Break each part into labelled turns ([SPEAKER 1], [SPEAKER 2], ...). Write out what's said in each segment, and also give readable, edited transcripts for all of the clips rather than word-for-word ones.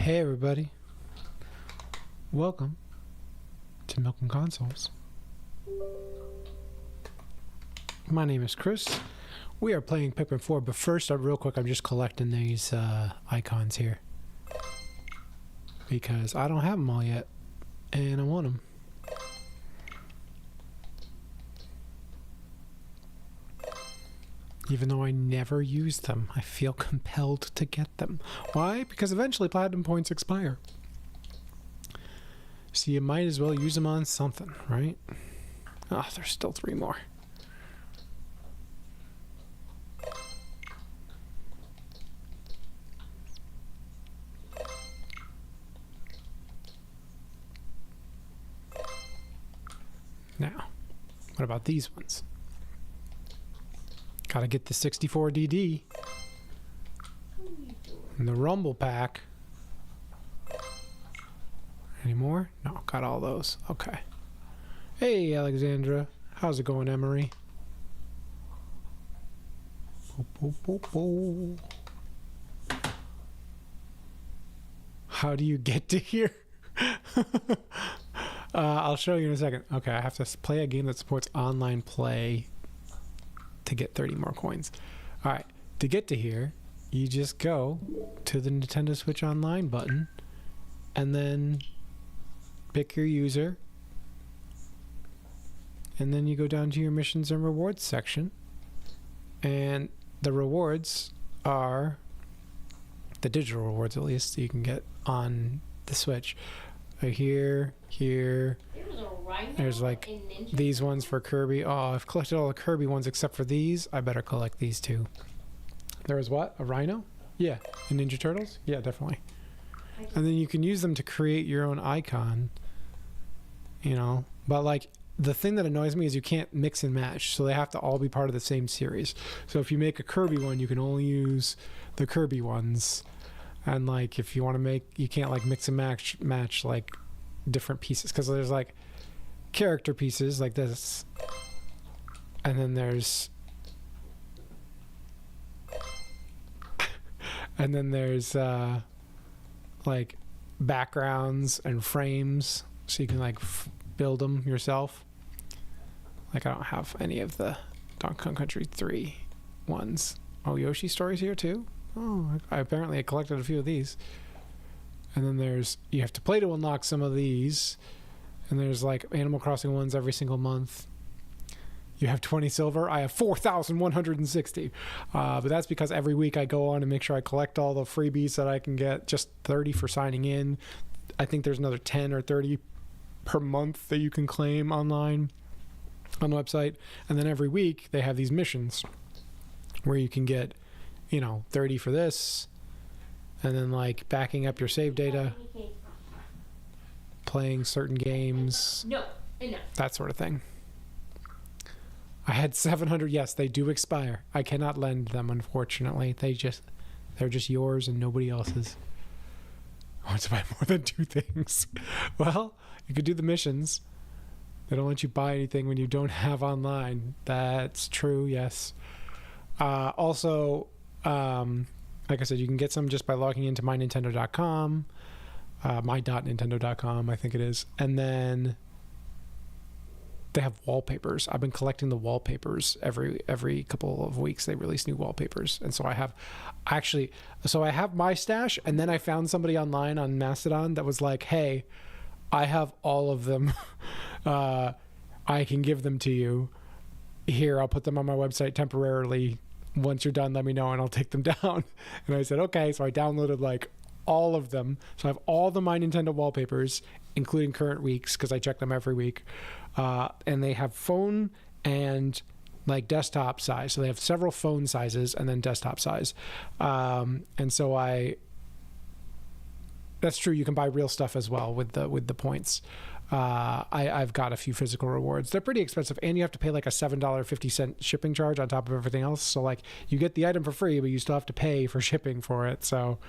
[SPEAKER 1] Hey everybody, welcome to Milk and Consoles. My name is Chris. We are playing Pikmin 4, but first, real quick, I'm just collecting these icons here because I don't have them all yet, and I want them. Even though I never use them, I feel compelled to get them. Why? Because eventually platinum points expire. So you might as well use them on something, right? Oh, there's still 3 more. Now, what about these ones? Gotta get the 64 DD. And the Rumble Pack. Any more? No, got all those. Okay. Hey, Alexandra. How's it going, Emery? How do you get to here? I'll show you in a second. Okay, I have to play a game that supports online play to get 30 more coins. All right, to get to here, you just go to the Nintendo Switch Online button and then pick your user, and then you go down to your missions and rewards section, and the rewards are the digital rewards, at least, that you can get on the Switch. Here. There's like these ones for Kirby. Oh, I've collected all the Kirby ones except for these. I better collect these too. There was what? A Rhino? Yeah. And Ninja Turtles? Yeah, definitely. And then you can use them to create your own icon. You know? But like, the thing that annoys me is you can't mix and match. So they have to all be part of the same series. So if you make a Kirby one, you can only use the Kirby ones. And like, if you want to make, you can't like mix and match like different pieces, because there's like character pieces like this, and then there's like backgrounds and frames, so you can like build them yourself. Like, I don't have any of the Donkey Kong Country 3 ones. Oh, Yoshi Story's here too. Oh, I apparently collected a few of these. And then there's, you have to play to unlock some of these. And there's like Animal Crossing ones every single month. You have 20 silver. I have 4,160. But that's because every week I go on and make sure I collect all the freebies that I can get. Just 30 for signing in. I think there's another 10 or 30 per month that you can claim online on the website. And then every week they have these missions where you can get, 30 for this, and then like backing up your save data, playing certain games, that sort of thing. I had 700. Yes, they do expire. I cannot lend them, unfortunately. They're just yours and nobody else's. I want to buy more than 2 things. Well, you could do the missions. They don't let you buy anything when you don't have online. That's true, yes. Also, like I said, you can get some just by logging into mynintendo.com, my.nintendo.com, I think it is. And then they have wallpapers. I've been collecting the wallpapers every couple of weeks. They release new wallpapers. And so I have my stash, and then I found somebody online on Mastodon that was like, hey, I have all of them. I can give them to you. Here, I'll put them on my website temporarily. Once you're done, let me know and I'll take them down. And I said, okay. So I downloaded like all of them. So I have all the My Nintendo wallpapers, including current weeks, because I check them every week. And they have phone and like desktop size. So they have several phone sizes and then desktop size. And so that's true. You can buy real stuff as well with the points. I've got a few physical rewards. They're pretty expensive, and you have to pay like a $7.50 shipping charge on top of everything else. So like, you get the item for free, but you still have to pay for shipping for it. So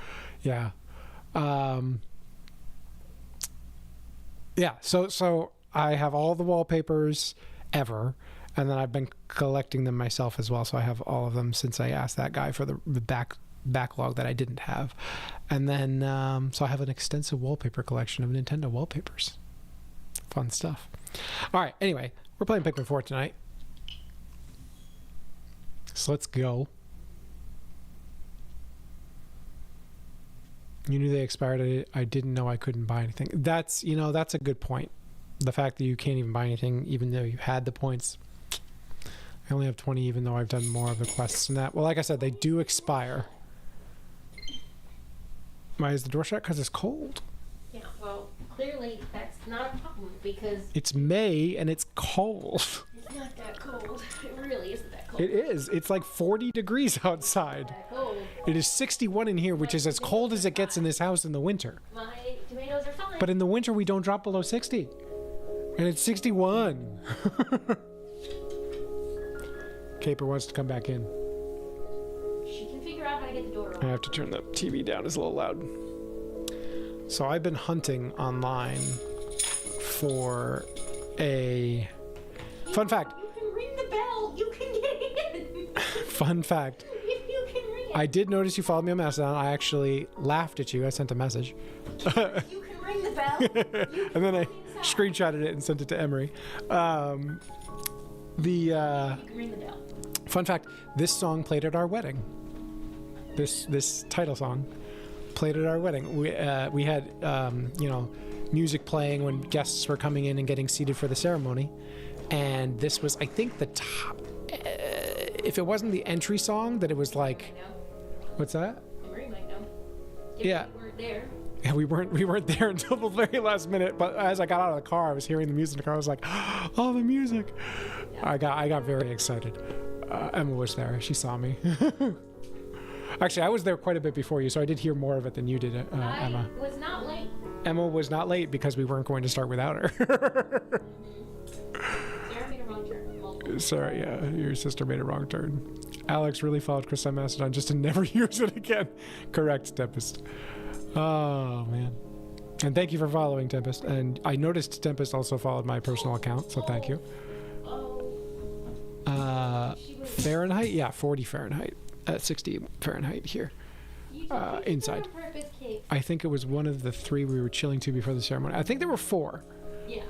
[SPEAKER 1] yeah. So I have all the wallpapers ever, and then I've been collecting them myself as well. So I have all of them since I asked that guy for the backlog that I didn't have. And then, so I have an extensive wallpaper collection of Nintendo wallpapers. Fun stuff. All right, anyway, we're playing Pikmin 4 tonight. So let's go. You knew they expired. I didn't know I couldn't buy anything. That's, that's a good point. The fact that you can't even buy anything, even though you had the points. I only have 20, even though I've done more of the quests than that. Well, like I said, they do expire. Why is the door shut? Because it's cold.
[SPEAKER 2] Yeah, well, clearly that's not a problem because...
[SPEAKER 1] It's May and it's cold.
[SPEAKER 2] It's not that cold. It really isn't that cold.
[SPEAKER 1] It is. It's like 40 degrees outside.
[SPEAKER 2] That cold.
[SPEAKER 1] It is 61 in here, which is as cold as it gets in this house in the winter.
[SPEAKER 2] My tomatoes are fine.
[SPEAKER 1] But in the winter, we don't drop below 60. And it's 61. Caper wants to come back in.
[SPEAKER 2] She can figure out how to get the door open.
[SPEAKER 1] I have to turn the TV down. It's a little loud. So I've been hunting online for a... Fun fact.
[SPEAKER 2] You can ring the bell. You can get in.
[SPEAKER 1] Fun fact.
[SPEAKER 2] If you can ring it.
[SPEAKER 1] I did notice you followed me on Mastodon. I actually laughed at you. I sent a message.
[SPEAKER 2] You can ring the bell.
[SPEAKER 1] And then I screenshotted it and sent it to Emery.
[SPEAKER 2] You can ring the bell.
[SPEAKER 1] Fun fact, this song played at our wedding. This title song played at our wedding. We had music playing when guests were coming in and getting seated for the ceremony, and this was, I think, the top. If it wasn't the entry song, that it was like, what's that?
[SPEAKER 2] Emery might know.
[SPEAKER 1] Yeah.
[SPEAKER 2] We weren't there.
[SPEAKER 1] Yeah, we weren't there until the very last minute. But as I got out of the car, I was hearing the music in the car. I was like, oh, the music! I got very excited. Emma was there. She saw me. Actually, I was there quite a bit before you, so I did hear more of it than you did, Emma.
[SPEAKER 2] I was not late.
[SPEAKER 1] Emma was not late because we weren't going to start without her.
[SPEAKER 2] Sarah made a wrong turn.
[SPEAKER 1] Sorry, yeah, your sister made a wrong turn. Alex really followed Chris on Mastodon just to never use it again. Correct, Tempest. Oh, man. And thank you for following, Tempest. And I noticed Tempest also followed my personal account, so thank you. Fahrenheit? Yeah, 40 Fahrenheit. 60 Fahrenheit here. Inside. I think it was one of the 3 we were chilling to before the ceremony. I think there were 4.
[SPEAKER 2] Yeah.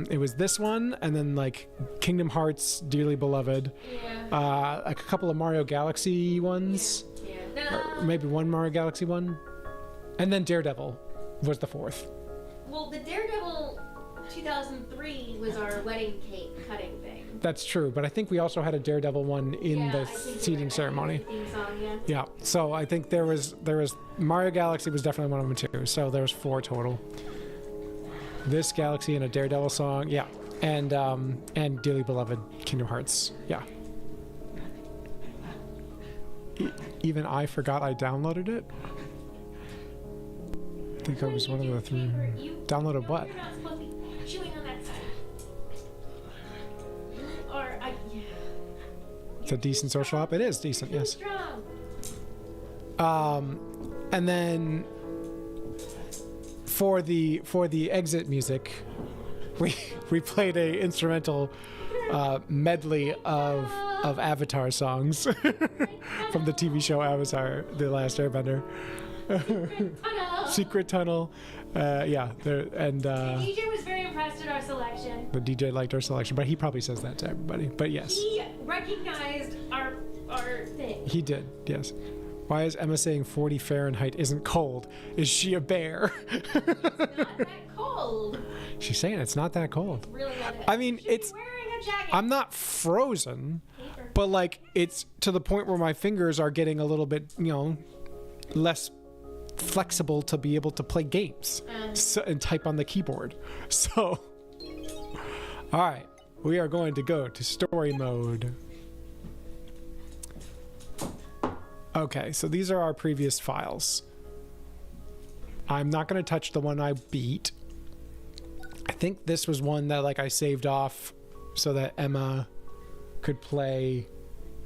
[SPEAKER 1] It was this one, and then like Kingdom Hearts, Dearly Beloved.
[SPEAKER 2] Yeah.
[SPEAKER 1] Like a couple of Mario Galaxy ones.
[SPEAKER 2] Yeah.
[SPEAKER 1] Or maybe one Mario Galaxy one. And then Daredevil was the 4th.
[SPEAKER 2] Well, the Daredevil 2003 was our wedding cake cutting thing.
[SPEAKER 1] That's true, but I think we also had a Daredevil one in the seating ceremony.
[SPEAKER 2] Theme song, yeah.
[SPEAKER 1] Yeah, so I think there was Mario Galaxy was definitely one of them too. So there was 4 total. This Galaxy and a Daredevil song, yeah, and Dearly Beloved Kingdom Hearts, yeah. Even I forgot I downloaded it. I think I was one of the 3. Downloaded what?
[SPEAKER 2] You're not supposed to be chewing on that side. Or
[SPEAKER 1] It's a decent social app. It is decent, yes.
[SPEAKER 2] Strong.
[SPEAKER 1] And then for the exit music, we played a instrumental medley of Avatar songs from the TV show Avatar: The Last Airbender. Secret Tunnel. Yeah, there, and
[SPEAKER 2] The DJ was very impressed at our selection.
[SPEAKER 1] the DJ liked our selection, but he probably says that to everybody. But yes,
[SPEAKER 2] He recognized our thing.
[SPEAKER 1] he did. Yes. Why is Emma saying 40 Fahrenheit isn't cold? Is she a bear?
[SPEAKER 2] It's not that cold.
[SPEAKER 1] She's saying it's not that cold.
[SPEAKER 2] It's really not.
[SPEAKER 1] I mean,
[SPEAKER 2] She's
[SPEAKER 1] it's.
[SPEAKER 2] wearing a jacket.
[SPEAKER 1] I'm not frozen,
[SPEAKER 2] Paper.
[SPEAKER 1] but like it's to the point where my fingers are getting a little bit, less flexible to be able to play games and type on the keyboard. So, all right, we are going to go to story mode. Okay, so these are our previous files. I'm not going to touch the one I beat. I think this was one that like I saved off so that Emma could play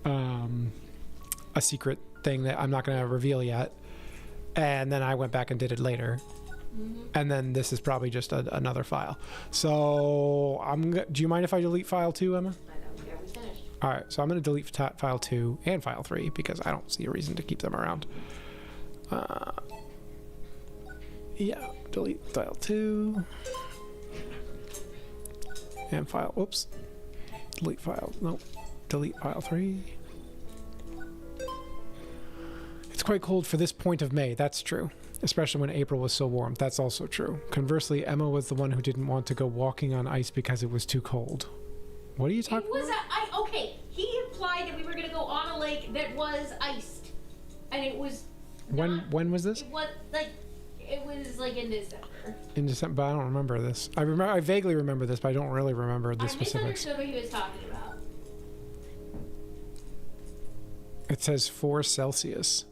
[SPEAKER 1] a secret thing that I'm not going to reveal yet. And then I went back and did it later. And then this is probably just another file. So do you mind if I delete file 2, Emma?
[SPEAKER 2] I don't care. We finished.
[SPEAKER 1] All right, so I'm going to delete file 2 and file 3 because I don't see a reason to keep them around. Yeah, delete file 2 and file, oops, delete file, nope, delete file 3. It's quite cold for this point of May, that's true. Especially when April was so warm, that's also true. Conversely, Emma was the one who didn't want to go walking on ice because it was too cold. What are you talking about?
[SPEAKER 2] Okay, he implied that we were going to go on a lake that was iced. And it was
[SPEAKER 1] When was this?
[SPEAKER 2] It was like in December.
[SPEAKER 1] In December, but I don't remember this. I vaguely remember this, but I don't really remember the specifics.
[SPEAKER 2] I misunderstood what he was talking about.
[SPEAKER 1] It says 4 Celsius.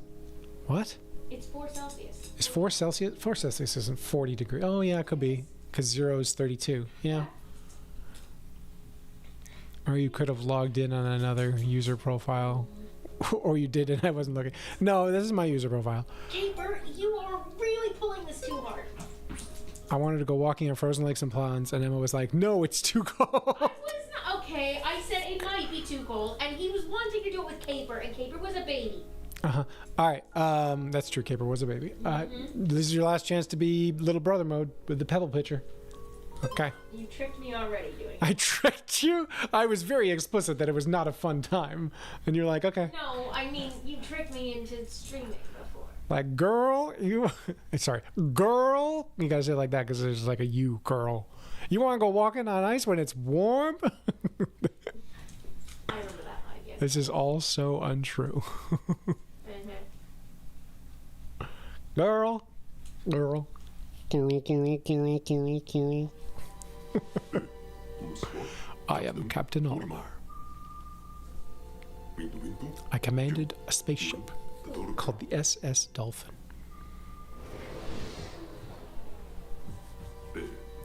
[SPEAKER 1] What?
[SPEAKER 2] It's 4 Celsius.
[SPEAKER 1] Is 4 Celsius? 4 Celsius isn't 40 degrees. Oh, yeah, it could be. Because 0 is 32. Yeah. Or you could have logged in on another user profile. Or you did and I wasn't looking. No, this is my user profile.
[SPEAKER 2] Caper, you are really pulling this too hard.
[SPEAKER 1] I wanted to go walking on frozen lakes and ponds, and Emma was like, no, it's too cold.
[SPEAKER 2] Okay, I said it might be too cold, and he was wanting to do it with Caper, and Caper was a baby.
[SPEAKER 1] Uh-huh. All right. That's true. Caper was a baby. This is your last chance to be little brother mode with the pebble pitcher. Okay.
[SPEAKER 2] You tricked me already doing it.
[SPEAKER 1] I tricked you? I was very explicit that it was not a fun time. And you're like, okay.
[SPEAKER 2] No, I mean, you tricked me into streaming before.
[SPEAKER 1] Like, girl, you... Sorry. Girl? You gotta say it like that because there's like a you, girl. You want to go walking on ice when it's warm?
[SPEAKER 2] I remember that line, yes.
[SPEAKER 1] This is all so untrue. Girl. Girl. Girl, girl, girl, girl, girl. I am Captain Olimar. I commanded a spaceship called the SS Dolphin.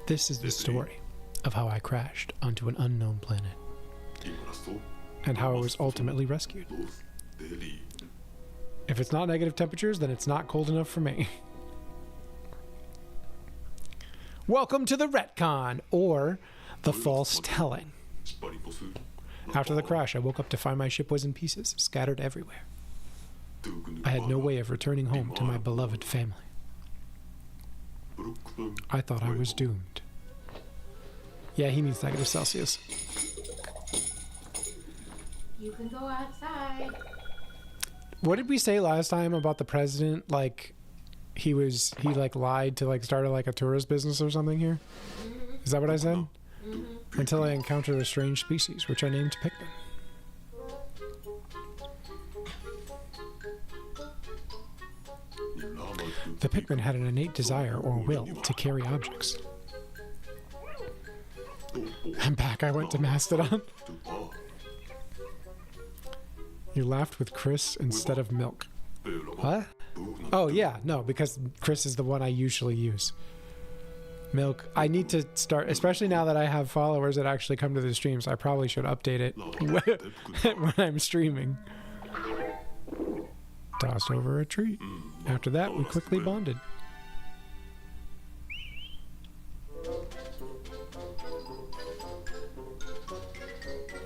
[SPEAKER 1] This is the story of how I crashed onto an unknown planet and how I was ultimately rescued. If it's not negative temperatures, then it's not cold enough for me. Welcome to the retcon, or the false telling. After the crash, I woke up to find my ship was in pieces, scattered everywhere. I had no way of returning home to my beloved family. I thought I was doomed. Yeah, he means negative Celsius.
[SPEAKER 2] You can go outside.
[SPEAKER 1] What did we say last time about the president? Like, he lied to like start a tourist business or something here? Mm-hmm. Is that what I said? Mm-hmm. Until I encountered a strange species, which I named Pikmin. The Pikmin had an innate desire or will to carry objects. I'm back. I went to Mastodon. You laughed with Chris instead of Milk. What? Oh, yeah. No, because Chris is the one I usually use. Milk. I need to start, especially now that I have followers that actually come to the streams, I probably should update it when I'm streaming. Tossed over a tree. After that, we quickly bonded.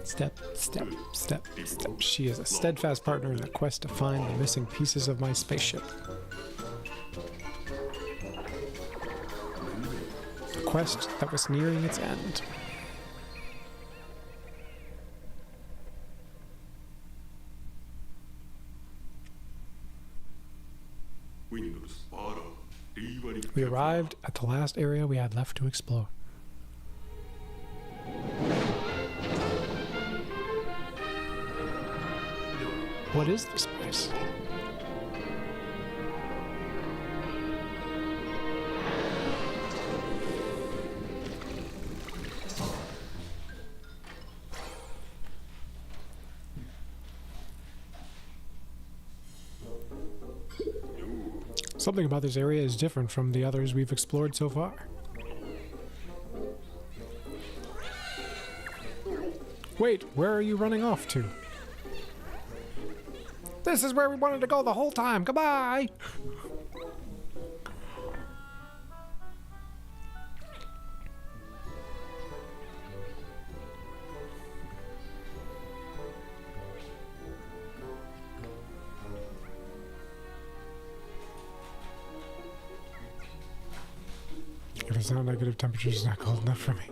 [SPEAKER 1] Step, step, step, step. She is a steadfast partner in the quest to find the missing pieces of my spaceship. A quest that was nearing its end. We arrived at the last area we had left to explore. What is this place? Something about this area is different from the others we've explored so far. Wait, where are you running off to? This is where we wanted to go the whole time. Goodbye! goodness, now negative temperatures is not cold enough for me.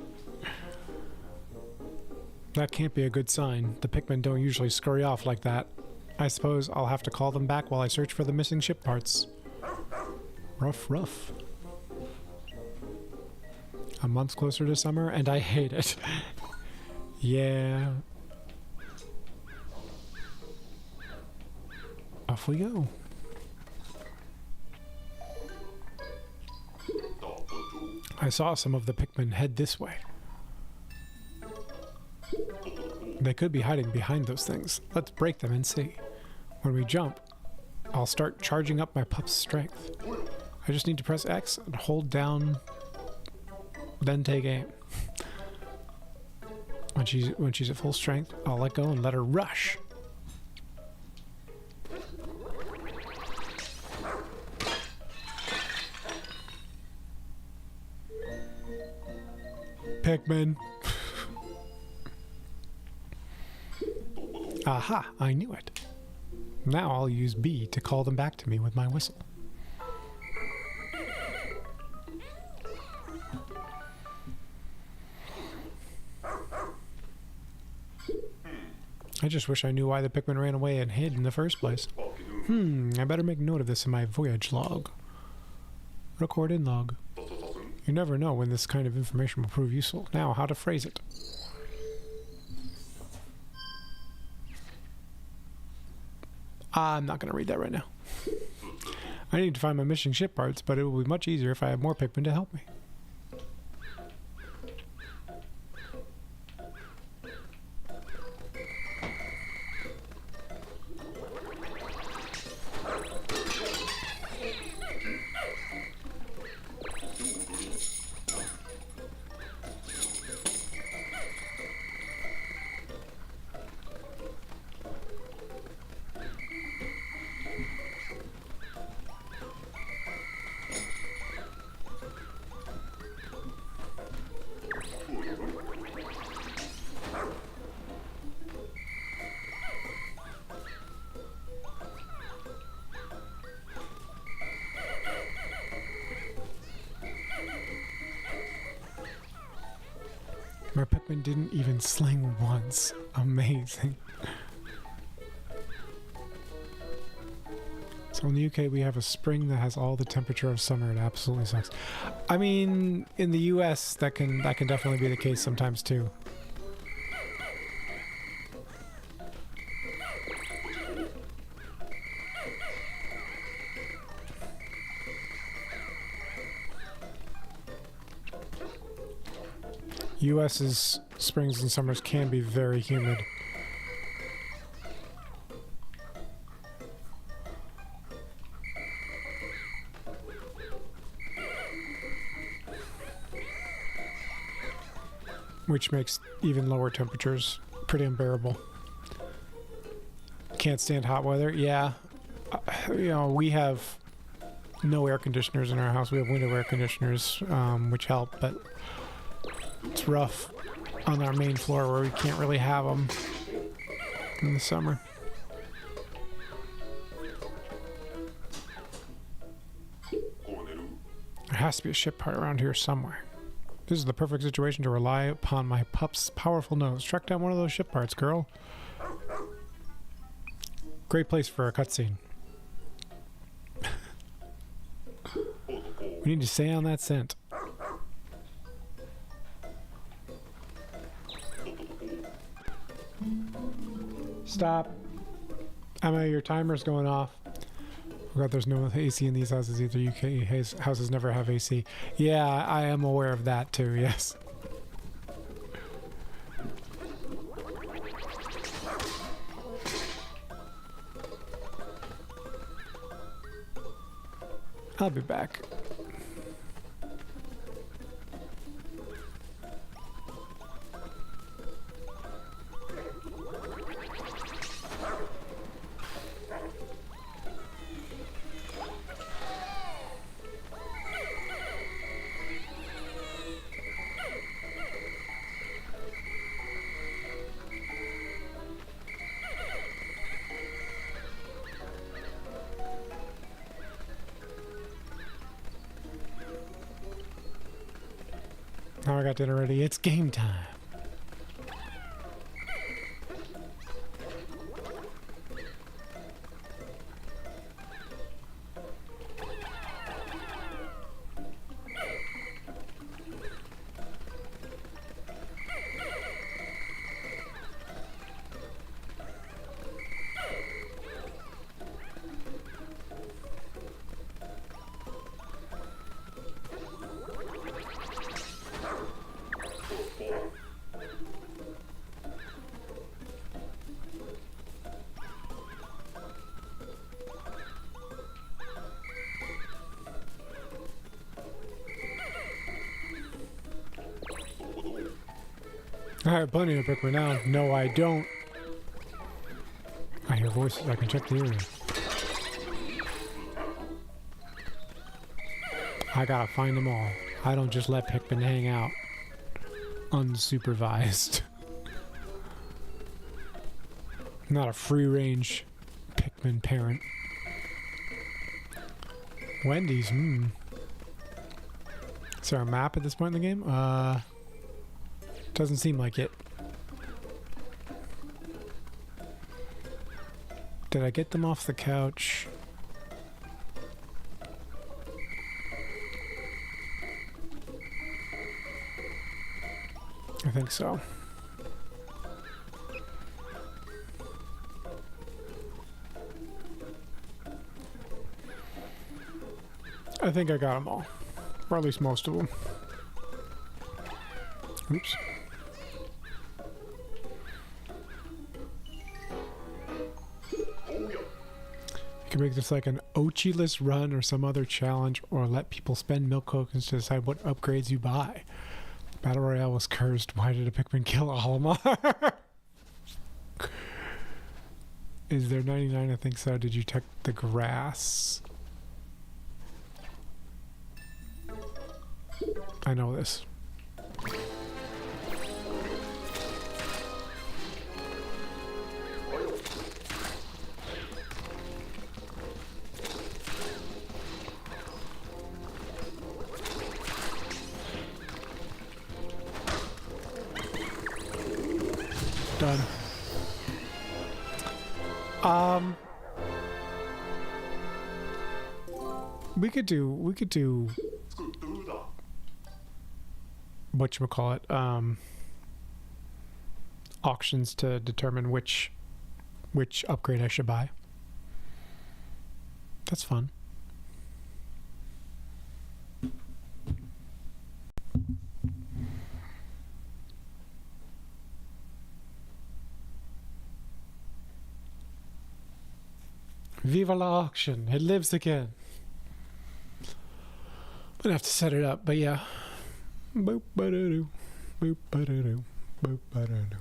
[SPEAKER 1] That can't be a good sign. The Pikmin don't usually scurry off like that. I suppose I'll have to call them back while I search for the missing ship parts. Rough, rough. A month closer to summer, and I hate it. Yeah. Off we go. I saw some of the Pikmin head this way. They could be hiding behind those things. Let's break them and see. When we jump, I'll start charging up my pup's strength. I just need to press X and hold down, then take aim. When she's at full strength, I'll let go and let her rush. Pikmin. Aha, I knew it. Now I'll use B to call them back to me with my whistle. I just wish I knew why the Pikmin ran away and hid in the first place. I better make note of this in my voyage log. Record in log. You never know when this kind of information will prove useful. Now, how to phrase it. I'm not going to read that right now. I need to find my missing ship parts, but it will be much easier if I have more Pikmin to help me. My Pikmin didn't even sling once. Amazing. So in the UK we have a spring that has all the temperature of summer. It absolutely sucks. I mean, in the US that can definitely be the case sometimes too. US's springs and summers can be very humid. Which makes even lower temperatures pretty unbearable. Can't stand hot weather. Yeah. You know, we have no air conditioners in our house. We have window air conditioners, which help, but it's rough on our main floor where we can't really have them in the summer. There has to be a ship part around here somewhere. This is the perfect situation to rely upon my pup's powerful nose. Track down one of those ship parts, girl. Great place for a cutscene. We need to stay on that scent. Stop. Emma, your timer's going off. Oh god, there's no AC in these houses either. UK houses never have AC. Yeah, I am aware of that too, yes. I'll be back. Now I got dinner ready. It's game time. I have plenty of Pikmin now. No, I don't. I hear voices. I can check the area. I gotta find them all. I don't just let Pikmin hang out unsupervised. I'm not a free-range Pikmin parent. Wendy's, Is there a map at this point in the game? Doesn't seem like it. Did I get them off the couch? I think so. I think I got them all. Or at least most of them. Oops. You can make this like an Ochi-less run or some other challenge, or let people spend milk tokens to decide what upgrades you buy. Battle Royale was cursed. Why did a Pikmin kill Olimar? Is there 99? I think so. Did you check the grass? I know this. Done. We could do whatchamacallit, auctions to determine which upgrade I should buy. That's fun. Viva la auction! It lives again. I'm gonna have to set it up, but yeah. Boop ba-da-doo. Boop ba-da-doo. Boop ba-da-doo.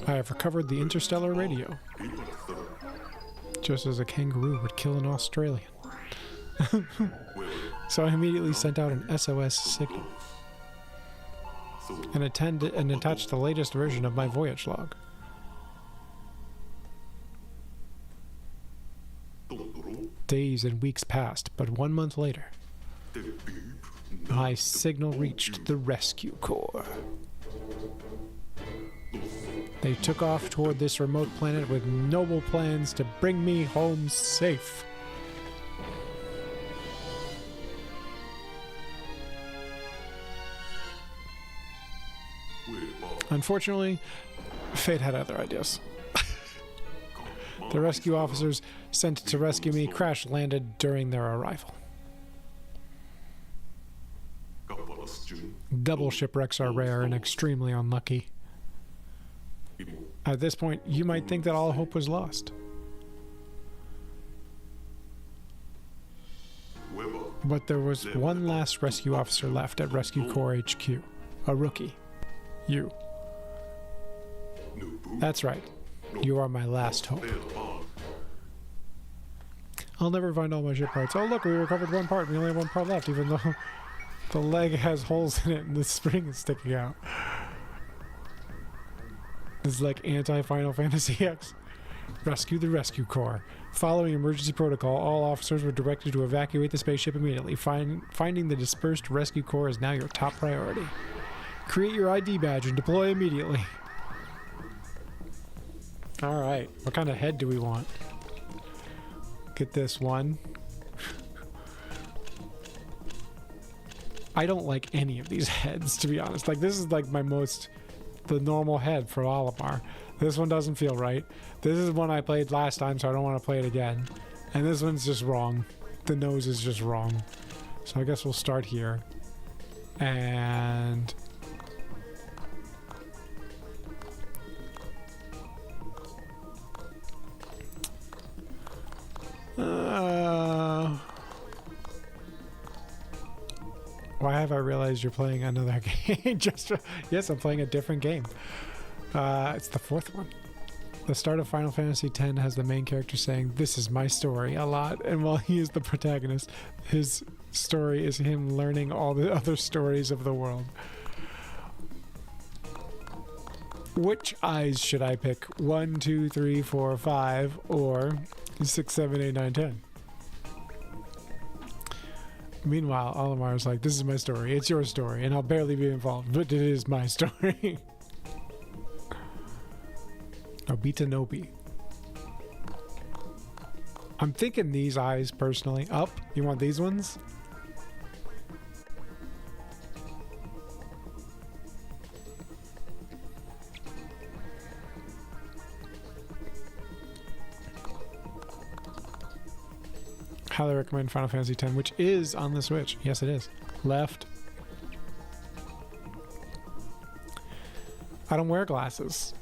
[SPEAKER 1] I have recovered the interstellar radio. Just as a kangaroo would kill an Australian. So I immediately sent out an SOS signal. And attached the latest version of my voyage log. Days and weeks passed, but 1 month later, my signal reached the rescue corps. They took off toward this remote planet with noble plans to bring me home safe. Unfortunately, fate had other ideas. The rescue officers sent to rescue me crash-landed during their arrival. Double shipwrecks are rare and extremely unlucky. At this point, you might think that all hope was lost. But there was one last rescue officer left at Rescue Corps HQ. A rookie. You. That's right. You are my last hope. I'll never find all my ship parts. Oh look, we recovered one part. We only have one part left, even though the leg has holes in it and the spring is sticking out. This is like anti-Final Fantasy X. Rescue the Rescue Corps. Following emergency protocol, all officers were directed to evacuate the spaceship immediately. Finding the dispersed Rescue Corps is now your top priority. Create your ID badge and deploy immediately. Alright, what kind of head do we want? Get this one. I don't like any of these heads, to be honest. Like, this is like the normal head for Olimar. This one doesn't feel right. This is one I played last time, so I don't want to play it again. And this one's just wrong. The nose is just wrong. So I guess we'll start here. And... why have I realized you're playing another game? Yes, I'm playing a different game. It's the fourth one. The start of Final Fantasy X has the main character saying, "This is my story," a lot, and while he is the protagonist, his story is him learning all the other stories of the world. Which eyes should I pick? 1, 2, 3, 4, 5, or 6, 7, 8, 9, 10? Meanwhile, Olimar is like, "This is my story. It's your story, and I'll barely be involved, but it is my story." Nobita Nobi. I'm thinking these eyes, personally. Up? You want these ones? Highly recommend Final Fantasy X, which is on the Switch. Yes, it is. Left. I don't wear glasses.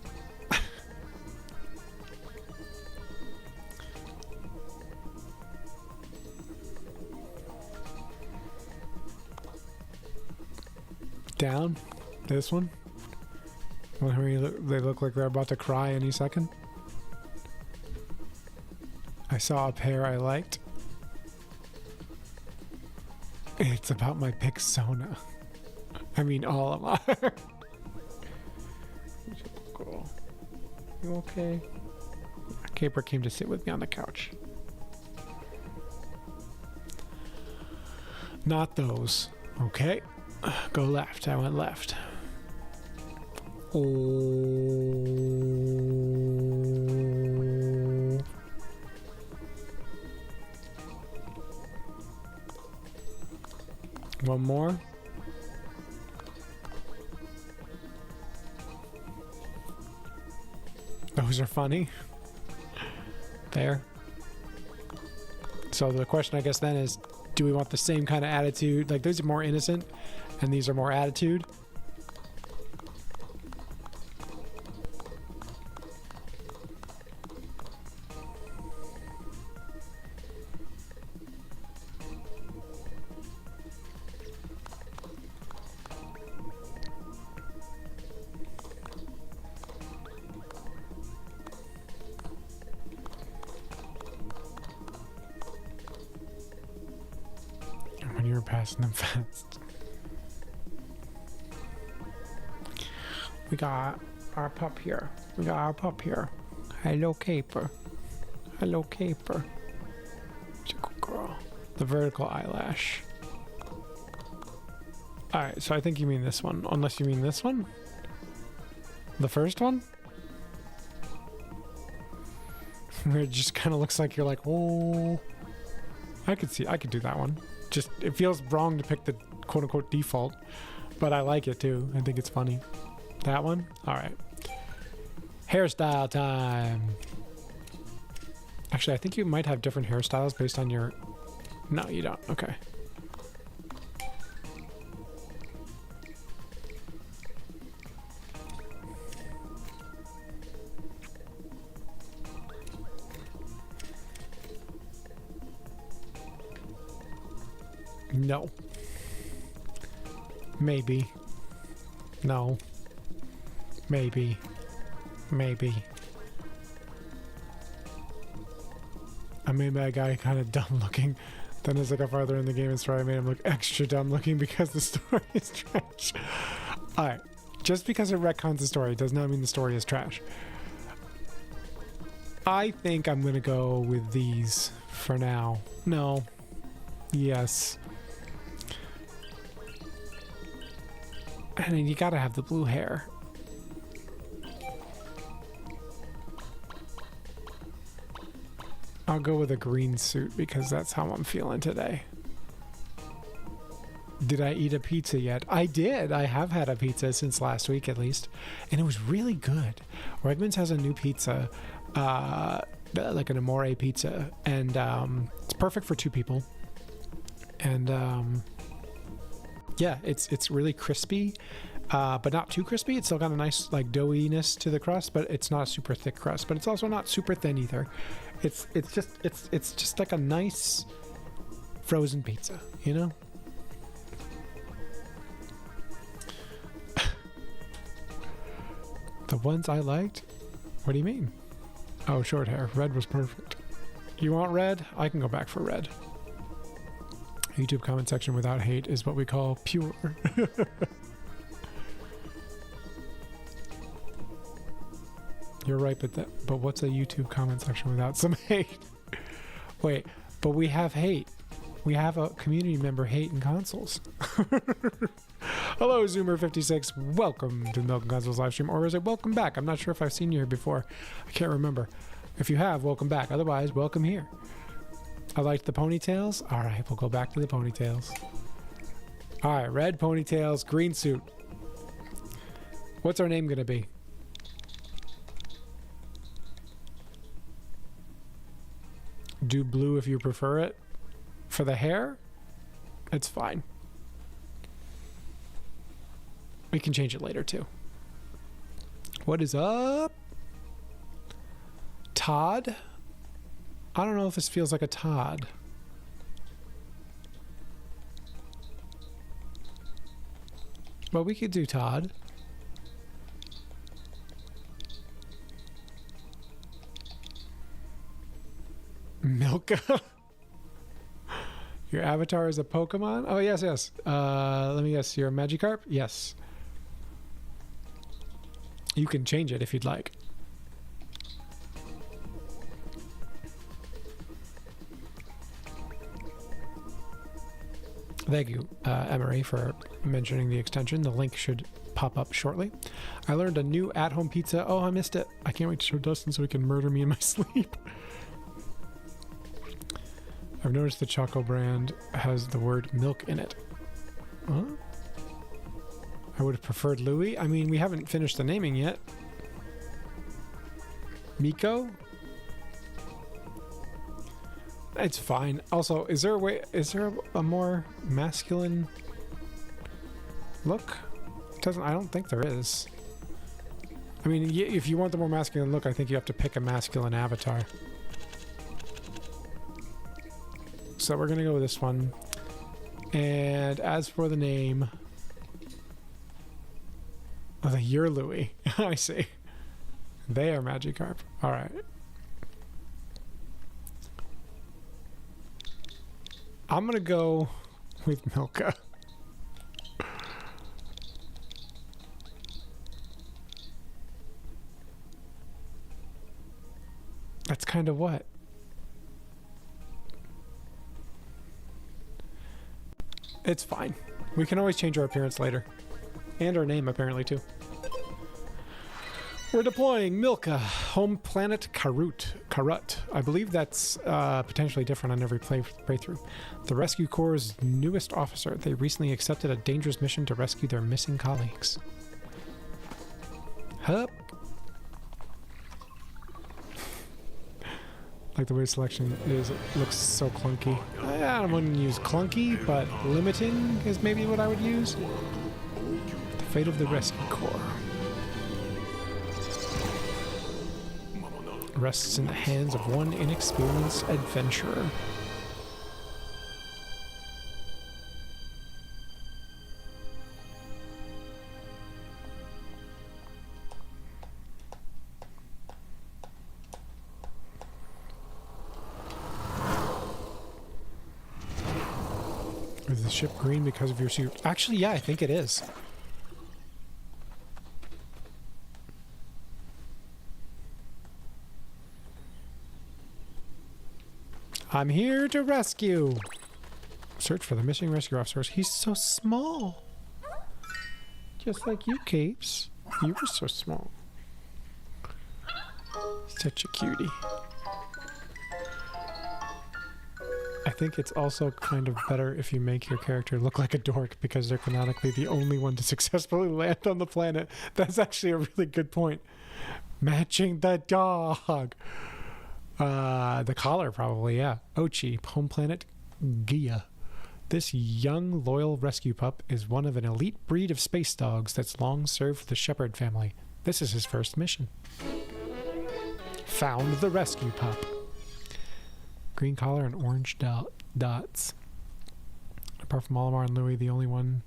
[SPEAKER 1] Down. This one. They look like they're about to cry any second. I saw a pair I liked. It's about my Pixona. I mean, Olimar. Cool. You okay? Caper came to sit with me on the couch. Not those. Okay. Go left. I went left. Oh. One more. Those are funny. There. So the question, I guess, then is, do we want the same kind of attitude? Like, those are more innocent, and these are more attitude. When you were passing them fast. We got our pup here. Hello, Caper. Hello, Caper. Good girl. The vertical eyelash. Alright, so I think you mean this one. Unless you mean this one? The first one? Where it just kind of looks like you're like, oh. I could do that one. Just, it feels wrong to pick the quote-unquote default, but I like it too. I think it's funny. That one? Alright. Hairstyle time! Actually, I think you might have different hairstyles based on your... No, you don't. Okay. No. Maybe. No. Maybe. Maybe. I made that guy kind of dumb looking. Then as I got farther in the game and story, I made him look extra dumb looking because the story is trash. Alright. Just because it retcons the story does not mean the story is trash. I think I'm gonna go with these for now. No. Yes. And then you gotta have the blue hair. I'll go with a green suit because that's how I'm feeling today. Did I eat a pizza yet? I did. I have had a pizza since last week at least. And it was really good. Wegmans has a new pizza, like an Amore pizza. And it's perfect for 2 people. And yeah, it's really crispy, but not too crispy. It's still got a nice like doughiness to the crust, but it's not a super thick crust. But it's also not super thin either. It's just like a nice frozen pizza, you know? The ones I liked? What do you mean? Oh, short hair. Red was perfect. You want red? I can go back for red. YouTube comment section without hate is what we call pure. You're right, but what's a YouTube comment section without some hate? Wait, but we have hate. We have a community member hating consoles. Hello, Zoomer56. Welcome to the Milk and Consoles live stream, or is it welcome back? I'm not sure if I've seen you here before. I can't remember. If you have, welcome back. Otherwise, welcome here. I liked the ponytails. All right, we'll go back to the ponytails. All right, red ponytails, green suit. What's our name gonna be? Do blue if you prefer it. For the hair, it's fine. We can change it later too. What is up? Todd? I don't know if this feels like a Todd. But we could do Todd. Milka. Your avatar is a Pokemon? Oh, yes, yes. Let me guess. You're a Magikarp? Yes. You can change it if you'd like. Thank you, Emery, for mentioning the extension. The link should pop up shortly. I learned a new at-home pizza. Oh, I missed it. I can't wait to show Dustin so he can murder me in my sleep. I've noticed the Choco brand has the word milk in it. Huh? I would have preferred Louis. I mean, we haven't finished the naming yet. Miko? It's fine. Also, is there a more masculine look? I don't think there is. I mean, if you want the more masculine look, I think you have to pick a masculine avatar. So we're gonna go with this one. And as for the name, oh, you're Louis. I see. They are Magikarp. All right. I'm gonna go with Milka. That's kind of what? It's fine. We can always change our appearance later. And our name, apparently, too. We're deploying Milka, home planet Karut. I believe that's potentially different on every playthrough. The Rescue Corps' newest officer. They recently accepted a dangerous mission to rescue their missing colleagues. Hup. Like the way selection is, it looks so clunky. I wouldn't use clunky, but limiting is maybe what I would use. The fate of the Rescue Corps rests in the hands of one inexperienced adventurer. Is the ship green because of your suit? Actually, yeah, I think it is. I'm here to rescue. Search for the missing rescue officers. He's so small. Just like you, Capes. You were so small. Such a cutie. I think it's also kind of better if you make your character look like a dork because they're canonically the only one to successfully land on the planet. That's actually a really good point. Matching the dog. The collar probably, yeah. Ochi, home planet Gia. This young, loyal rescue pup is one of an elite breed of space dogs that's long served the Shepherd family. This is his first mission. Found the rescue pup. Green collar and orange dots. Apart from Olimar and Louis, the only one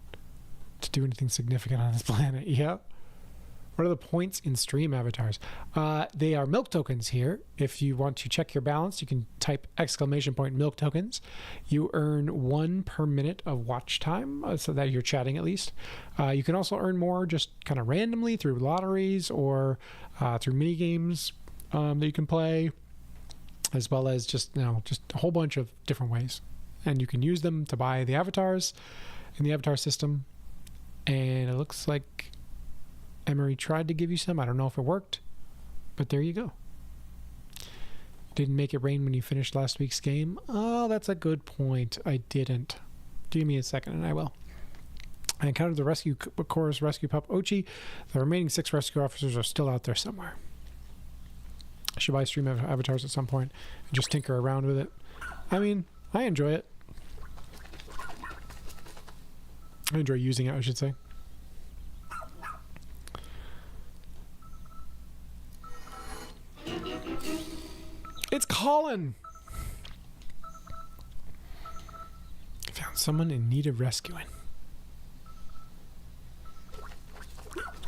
[SPEAKER 1] to do anything significant on this planet. Yep. What are the points in stream avatars? They are milk tokens here. If you want to check your balance, you can type !milk tokens. You earn 1 per minute of watch time, so that you're chatting at least. You can also earn more just kind of randomly through lotteries or through mini games that you can play, as well as just just a whole bunch of different ways. And you can use them to buy the avatars in the avatar system. And it looks like Emery tried to give you some. I don't know if it worked, but there you go. Didn't make it rain when you finished last week's game. Oh, that's a good point. I didn't. Give me a second and I will. I encountered the rescue Corps rescue pup Ochi. The remaining 6 rescue officers are still out there somewhere. I should buy stream avatars at some point and just tinker around with it. I mean, I enjoy it. I enjoy using it, I should say. It's Colin! I found someone in need of rescuing.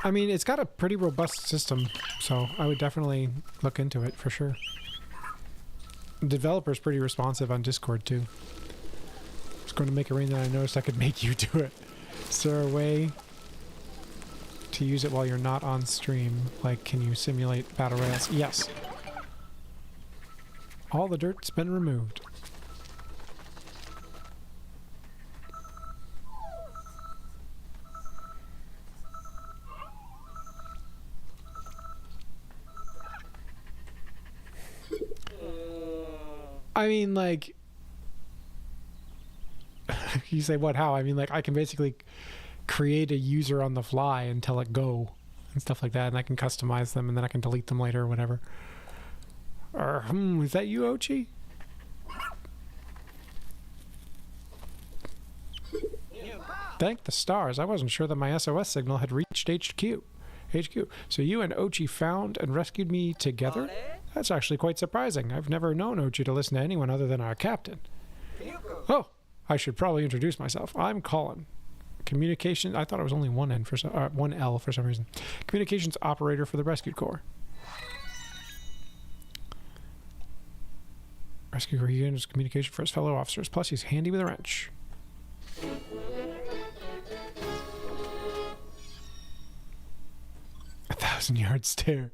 [SPEAKER 1] I mean, it's got a pretty robust system, so I would definitely look into it for sure. The developer's pretty responsive on Discord too. It's going to make it rain that I noticed I could make you do it. Is there a way to use it while you're not on stream? Like, can you simulate battle royales? Yes. All the dirt's been removed. I mean, like, you say what, how? I mean, like, I can basically create a user on the fly and tell it go and stuff like that, and I can customize them and then I can delete them later or whatever. Is that you, Ochi? Thank the stars. I wasn't sure that my SOS signal had reached HQ. So you and Ochi found and rescued me together? That's actually quite surprising. I've never known Ochi to listen to anyone other than our captain. Oh, I should probably introduce myself. I'm Colin. Communication... I thought it was only one L for some reason. Communications operator for the Rescue Corps. Rescue Corps uses communication for his fellow officers. Plus, he's handy with a wrench. A 1,000-yard stare.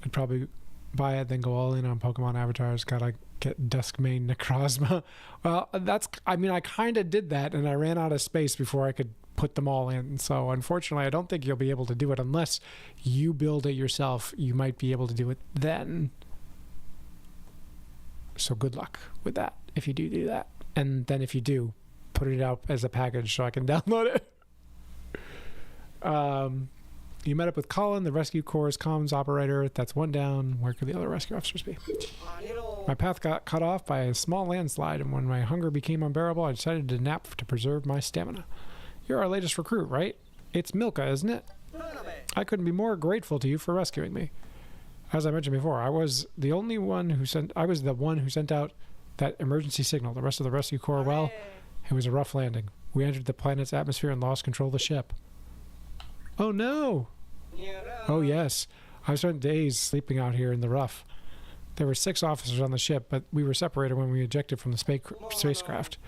[SPEAKER 1] I'd probably buy it, then go all in on Pokemon avatars. Gotta get Duskmane Necrozma. Well, that's... I mean, I kind of did that, and I ran out of space before I could put them all in. So, unfortunately, I don't think you'll be able to do it unless you build it yourself. You might be able to do it then. So good luck with that if you do that. And then if you do, put it out as a package so I can download it. You met up with Colin, the Rescue Corps' comms operator. That's one down. Where could the other rescue officers be? My path got cut off by a small landslide, and when my hunger became unbearable, I decided to nap to preserve my stamina. You're our latest recruit, right? It's Milka, isn't it? I couldn't be more grateful to you for rescuing me. As I mentioned before, I was the one who sent out that emergency signal. The rest of the rescue corps, well, it was a rough landing. We entered the planet's atmosphere and lost control of the ship. Oh no! Oh yes. I spent days sleeping out here in the rough. There were 6 officers on the ship, but we were separated when we ejected from the spacecraft.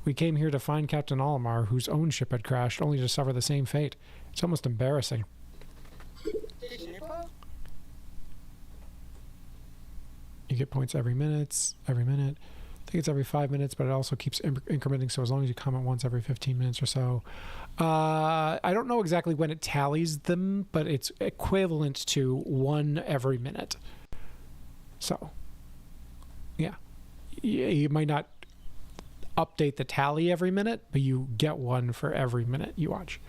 [SPEAKER 1] We came here to find Captain Olimar, whose own ship had crashed, only to suffer the same fate. It's almost embarrassing. You get points every minute. I think it's every 5 minutes, but it also keeps incrementing. So as long as you comment once every 15 minutes or so. I don't know exactly when it tallies them, but it's equivalent to 1 every minute. So, yeah. You might not update the tally every minute, but you get 1 for every minute you watch.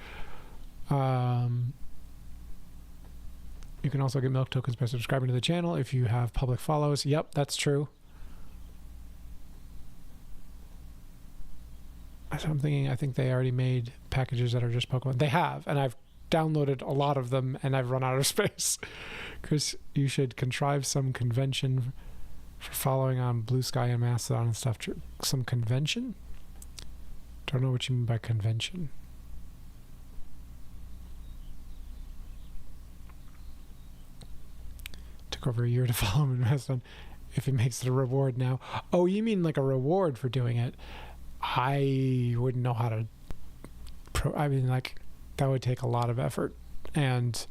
[SPEAKER 1] You can also get milk tokens by subscribing to the channel if you have public follows. Yep, that's true. So I'm thinking, I think they already made packages that are just Pokemon. They have, and I've downloaded a lot of them, and I've run out of space. Chris, you should contrive some convention for following on Blue Sky and Mastodon and stuff. Some convention? Don't know what you mean by convention. Took over a year to follow him in Mastodon. If it makes it a reward now. Oh, you mean like a reward for doing it? I wouldn't know how to... I mean, like, that would take a lot of effort. And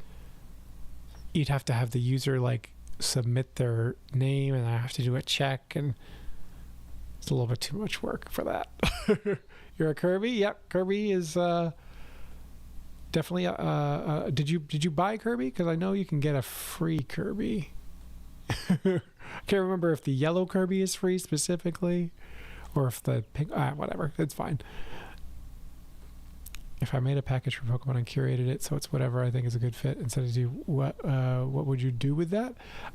[SPEAKER 1] you'd have to have the user, like, submit their name, and I have to do a check, and it's a little bit too much work for that. You're a Kirby? Yep, Kirby is definitely did you buy Kirby? Because I know you can get a free Kirby. I can't remember if the yellow Kirby is free specifically, or if the pink, whatever, it's fine. If I made a package for Pokemon and curated it so it's whatever I think is a good fit instead of do what would you do with that?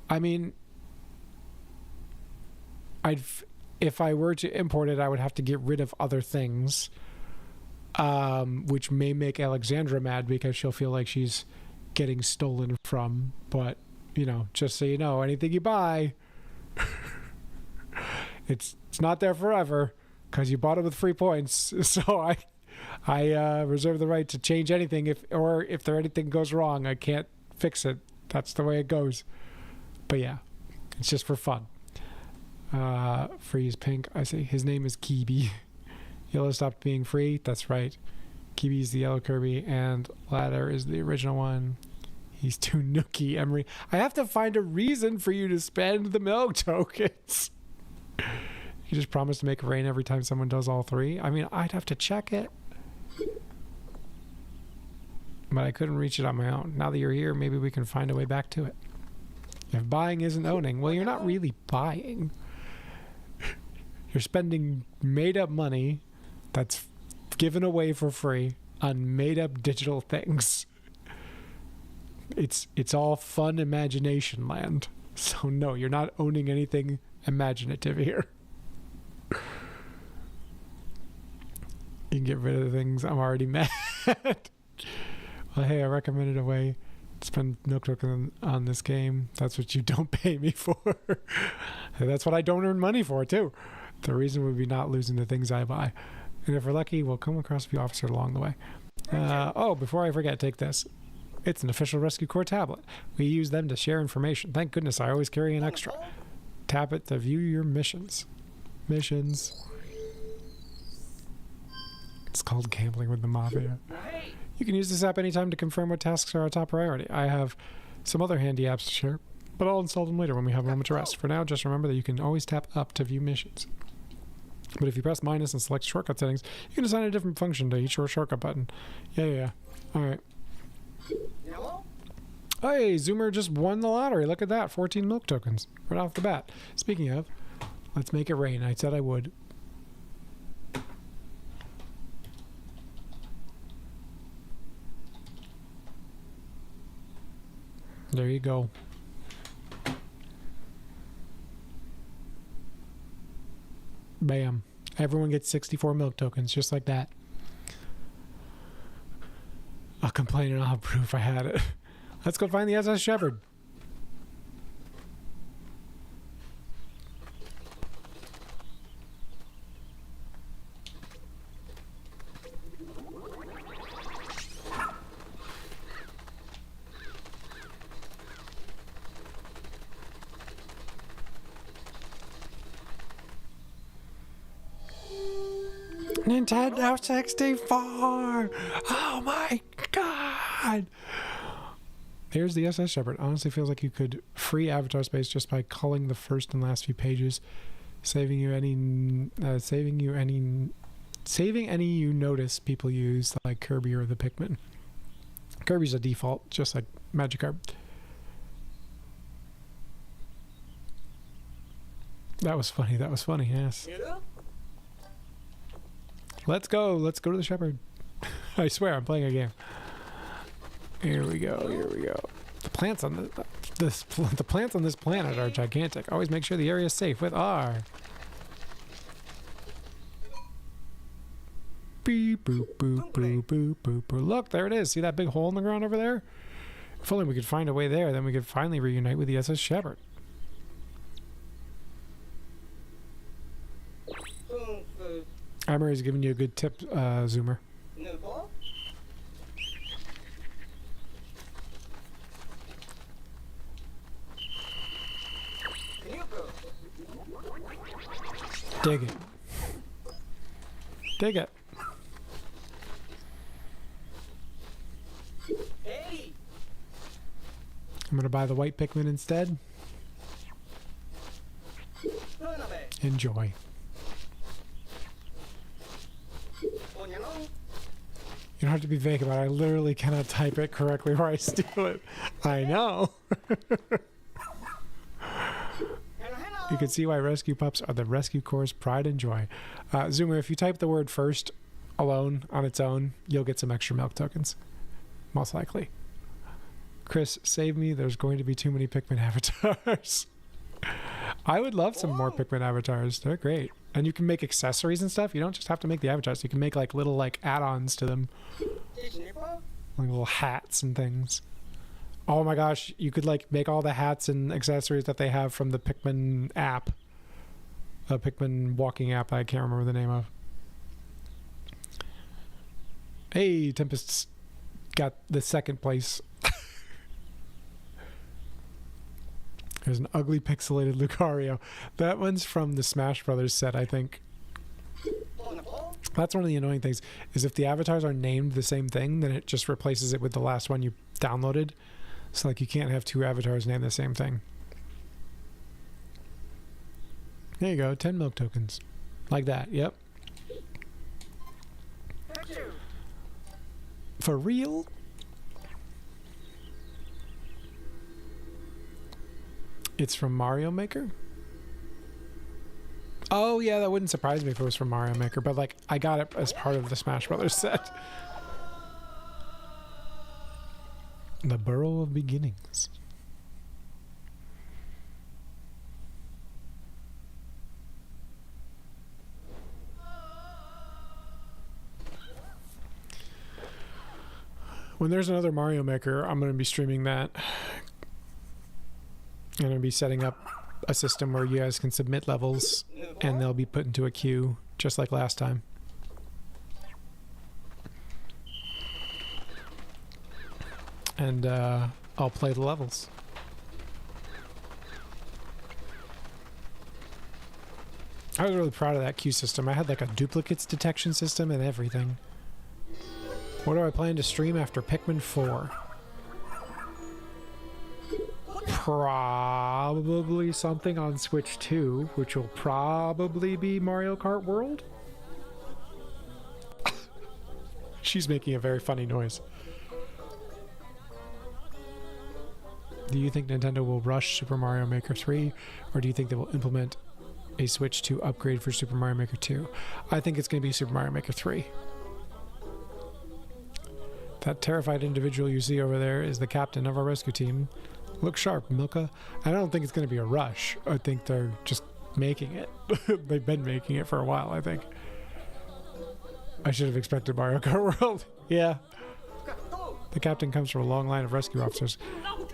[SPEAKER 1] I mean, if I were to import it, I would have to get rid of other things, which may make Alexandra mad because she'll feel like she's getting stolen from. But, you know, just so you know, anything you buy, it's not there forever because you bought it with free points. So I reserve the right to change anything if anything goes wrong. I can't fix it. That's the way it goes. But yeah, it's just for fun. Freeze pink. I say his name is Kibi. Yellow stopped being free. That's right. Kibi is the yellow Kirby, and Ladder is the original one. He's too nookie, Emery. I have to find a reason for you to spend the milk tokens. You just promise to make it rain every time someone does all 3. I mean, I'd have to check it. But I couldn't reach it on my own. Now that you're here, maybe we can find a way back to it. If buying isn't owning, well, you're not really buying. You're spending made-up money that's given away for free on made-up digital things. It's all fun imagination land. So no, you're not owning anything imaginative here. You can get rid of the things. I'm already mad. Well, hey, I recommended a way to spend milk token on this game. That's what you don't pay me for. That's what I don't earn money for, too. The reason would be not losing the things I buy. And if we're lucky, we'll come across a few officers along the way. Oh, before I forget, take this. It's an official Rescue Corps tablet. We use them to share information. Thank goodness I always carry an extra. Tap it to view your missions. Missions. It's called Gambling with the Mafia. You can use this app anytime to confirm what tasks are a top priority. I have some other handy apps to share, but I'll install them later when we have a moment to rest. For now, just remember that you can always tap up to view missions. But if you press minus and select shortcut settings, you can assign a different function to each shortcut button. Yeah. All right. Hey, Zoomer just won the lottery. Look at that. 14 milk tokens right off the bat. Speaking of, let's make it rain. I said I would. There you go. Bam. Everyone gets 64 milk tokens, just like that. I'll complain and I'll have proof I had it. Let's go find the SS Shepherd. Nintendo 64! Oh my god! Here's the SS Shepherd. Honestly, feels like you could free avatar space just by culling the first and last few pages, saving any you notice people use, like Kirby or the Pikmin. Kirby's a default, just like Magikarp. That was funny. That was funny. Yes. Let's go. Let's go to the Shepherd. I swear, I'm playing a game. Here we go. Here we go. The plants on the plants on this planet are gigantic. Always make sure the area is safe with R. Beep boop boop boop boop boop boop. Look, there it is. See that big hole in the ground over there? If only we could find a way there, then we could finally reunite with the SS Shepherd. Emery's giving you a good tip, Zoomer. Dig it. Dig it. I'm gonna buy the white Pikmin instead. Enjoy. You don't have to be vague about it. I literally cannot type it correctly or I steal it. I know. You can see why rescue pups are the rescue corps' pride and joy. Zoomer, if you type the word first alone on its own, you'll get some extra milk tokens. Most likely. Chris, save me. There's going to be too many Pikmin avatars. I would love some more Pikmin avatars. They're great. And you can make accessories and stuff. You don't just have to make the avatars. You can make like little like add-ons to them. Like little hats and things. Oh my gosh, you could like make all the hats and accessories that they have from the Pikmin app. A Pikmin walking app I can't remember the name of. Hey, Tempest's got the second place. There's an ugly pixelated Lucario. That one's from the Smash Brothers set, I think. That's one of the annoying things, is if the avatars are named the same thing, then it just replaces it with the last one you downloaded. So like you can't have two avatars named the same thing. There you go, 10 milk tokens. Like that, yep. For real? It's from Mario Maker? Oh yeah, that wouldn't surprise me if it was from Mario Maker, but like I got it as part of the Smash Brothers set. The Burrow of Beginnings. When there's another Mario Maker, I'm going to be streaming that. I'm going to be setting up a system where you guys can submit levels and they'll be put into a queue just like last time. And I'll play the levels. I was really proud of that queue system. I had like a duplicates detection system and everything. What do I plan to stream after Pikmin 4? Probably something on Switch 2, which will probably be Mario Kart World. She's making a very funny noise. Do you think Nintendo will rush Super Mario Maker 3, or do you think they will implement a Switch 2 upgrade for Super Mario Maker 2? I think it's going to be Super Mario Maker 3. That terrified individual you see over there is the captain of our rescue team. Look sharp, Milka. I don't think it's going to be a rush. I think they're just making it. They've been making it for a while, I think. I should have expected Mario Kart World. Yeah. The captain comes from a long line of rescue officers.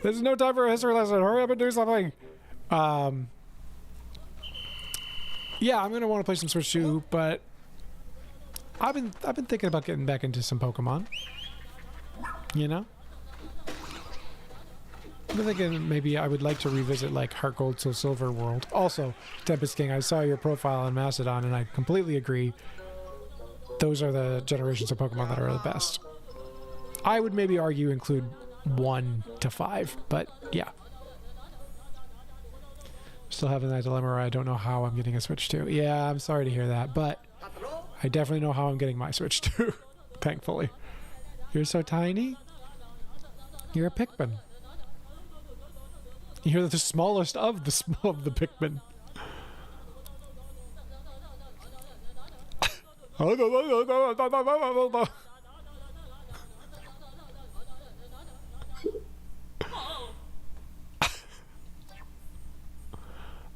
[SPEAKER 1] There's no time for a history lesson. Hurry up and do something. Yeah, I'm going to want to play some Switch 2, but I've been thinking about getting back into some Pokemon. You know? I'm thinking maybe I would like to revisit like Heart Gold Soul Silver World. Also, Tempest King, I saw your profile on Mastodon and I completely agree. Those are the generations of Pokemon that are the best. I would maybe argue include 1 to 5, but yeah. Still having that dilemma where I don't know how I'm getting a Switch 2. Yeah, I'm sorry to hear that, but I definitely know how I'm getting my Switch 2, thankfully. You're so tiny? You're a Pikmin. You're the smallest of the Pikmin.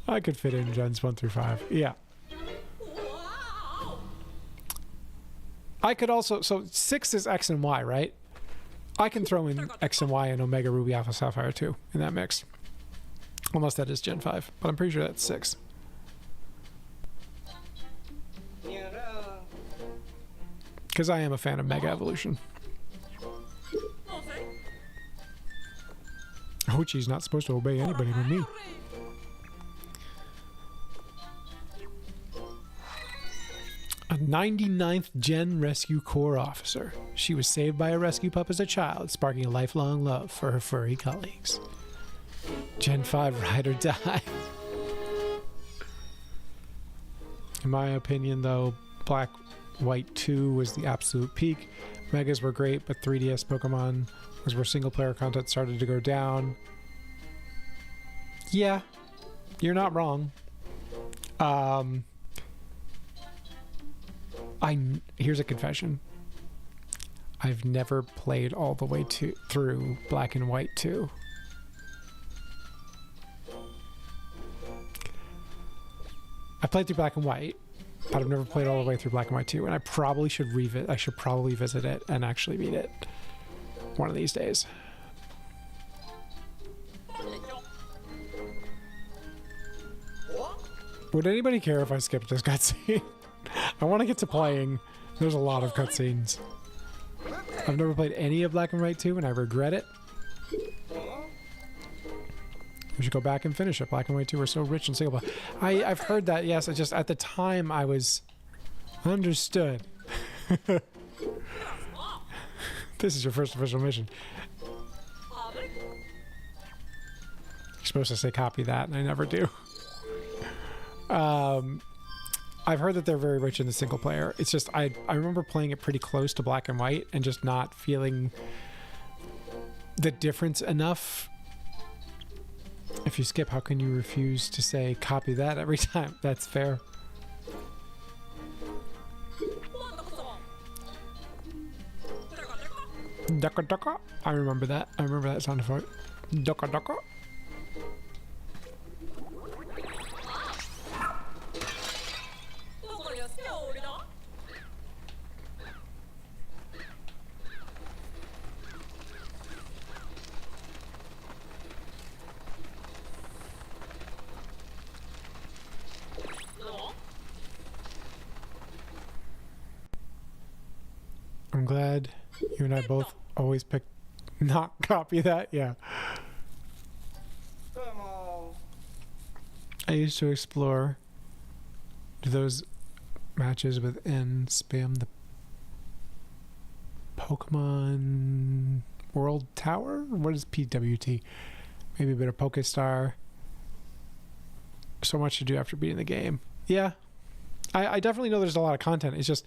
[SPEAKER 1] I could fit in gens 1 through 5. Yeah. I could also... So 6 is X and Y, right? I can throw in X and Y and Omega Ruby Alpha Sapphire too in that mix. Unless that is Gen 5. But I'm pretty sure that's 6. Because I am a fan of Mega Evolution. Hochi's not supposed to obey anybody but me. A 99th Gen Rescue Corps officer. She was saved by a rescue pup as a child, sparking a lifelong love for her furry colleagues. Gen 5 ride or die. In my opinion, though, Black White 2 was the absolute peak. Megas were great, but 3DS Pokemon was where single-player content started to go down. Yeah, you're not wrong. Here's a confession. I've never played all the way through Black and White 2. I played through Black and White, but I've never played all the way through Black and White 2, and I probably should I should probably visit it and actually beat it one of these days. Would anybody care if I skipped this cutscene? I want to get to playing. There's a lot of cutscenes. I've never played any of Black and White 2, and I regret it. We should go back and finish it. Black and White 2 are so rich and single player. I've heard that, yes. I just, at the time, I was understood. This is your first official mission. You're supposed to say copy that, and I never do. I've heard that they're very rich in the single player. It's just, I remember playing it pretty close to Black and White and just not feeling the difference enough. If you skip, how can you refuse to say copy that every time? That's fair. Daka daka. I remember that. I remember that sound effect. Daka daka. I'm glad you and I both always pick not copy that. Yeah. I used to explore. Do those matches within spam the Pokemon World Tower? What is PWT? Maybe a bit of Pokestar. So much to do after beating the game. Yeah. I definitely know there's a lot of content. It's just,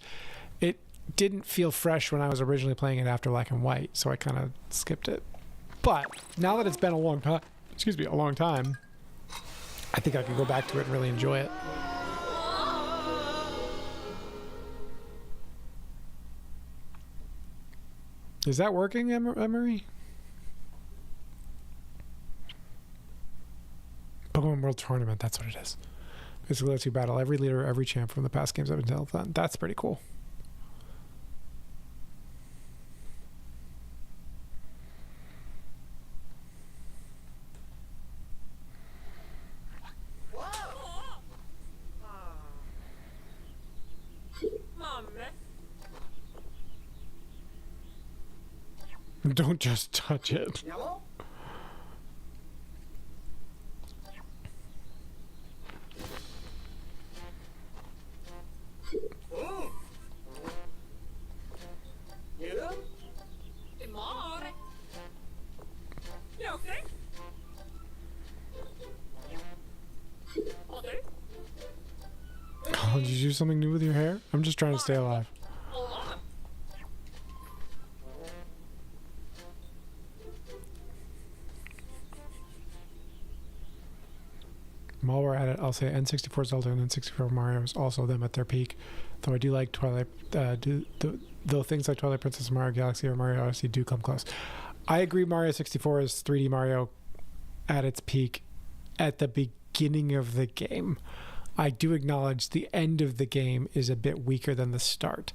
[SPEAKER 1] it didn't feel fresh when I was originally playing it after Black and White, so I kind of skipped it. But now that it's been a long time, a long time, I think I could go back to it and really enjoy it. Is that working, Emery? Pokemon World Tournament, that's what it is. Basically lets you battle every leader, every champ from the past games up until then. That's pretty cool. Don't just touch it. Oh, did you do something new with your hair? I'm just trying to stay alive. While we're at it, I'll say N64 Zelda and N64 Mario is also them at their peak. Though I do like Twilight, though things like Twilight Princess and Mario Galaxy or Mario Odyssey do come close. I agree Mario 64 is 3D Mario at its peak at the beginning of the game. I do acknowledge the end of the game is a bit weaker than the start.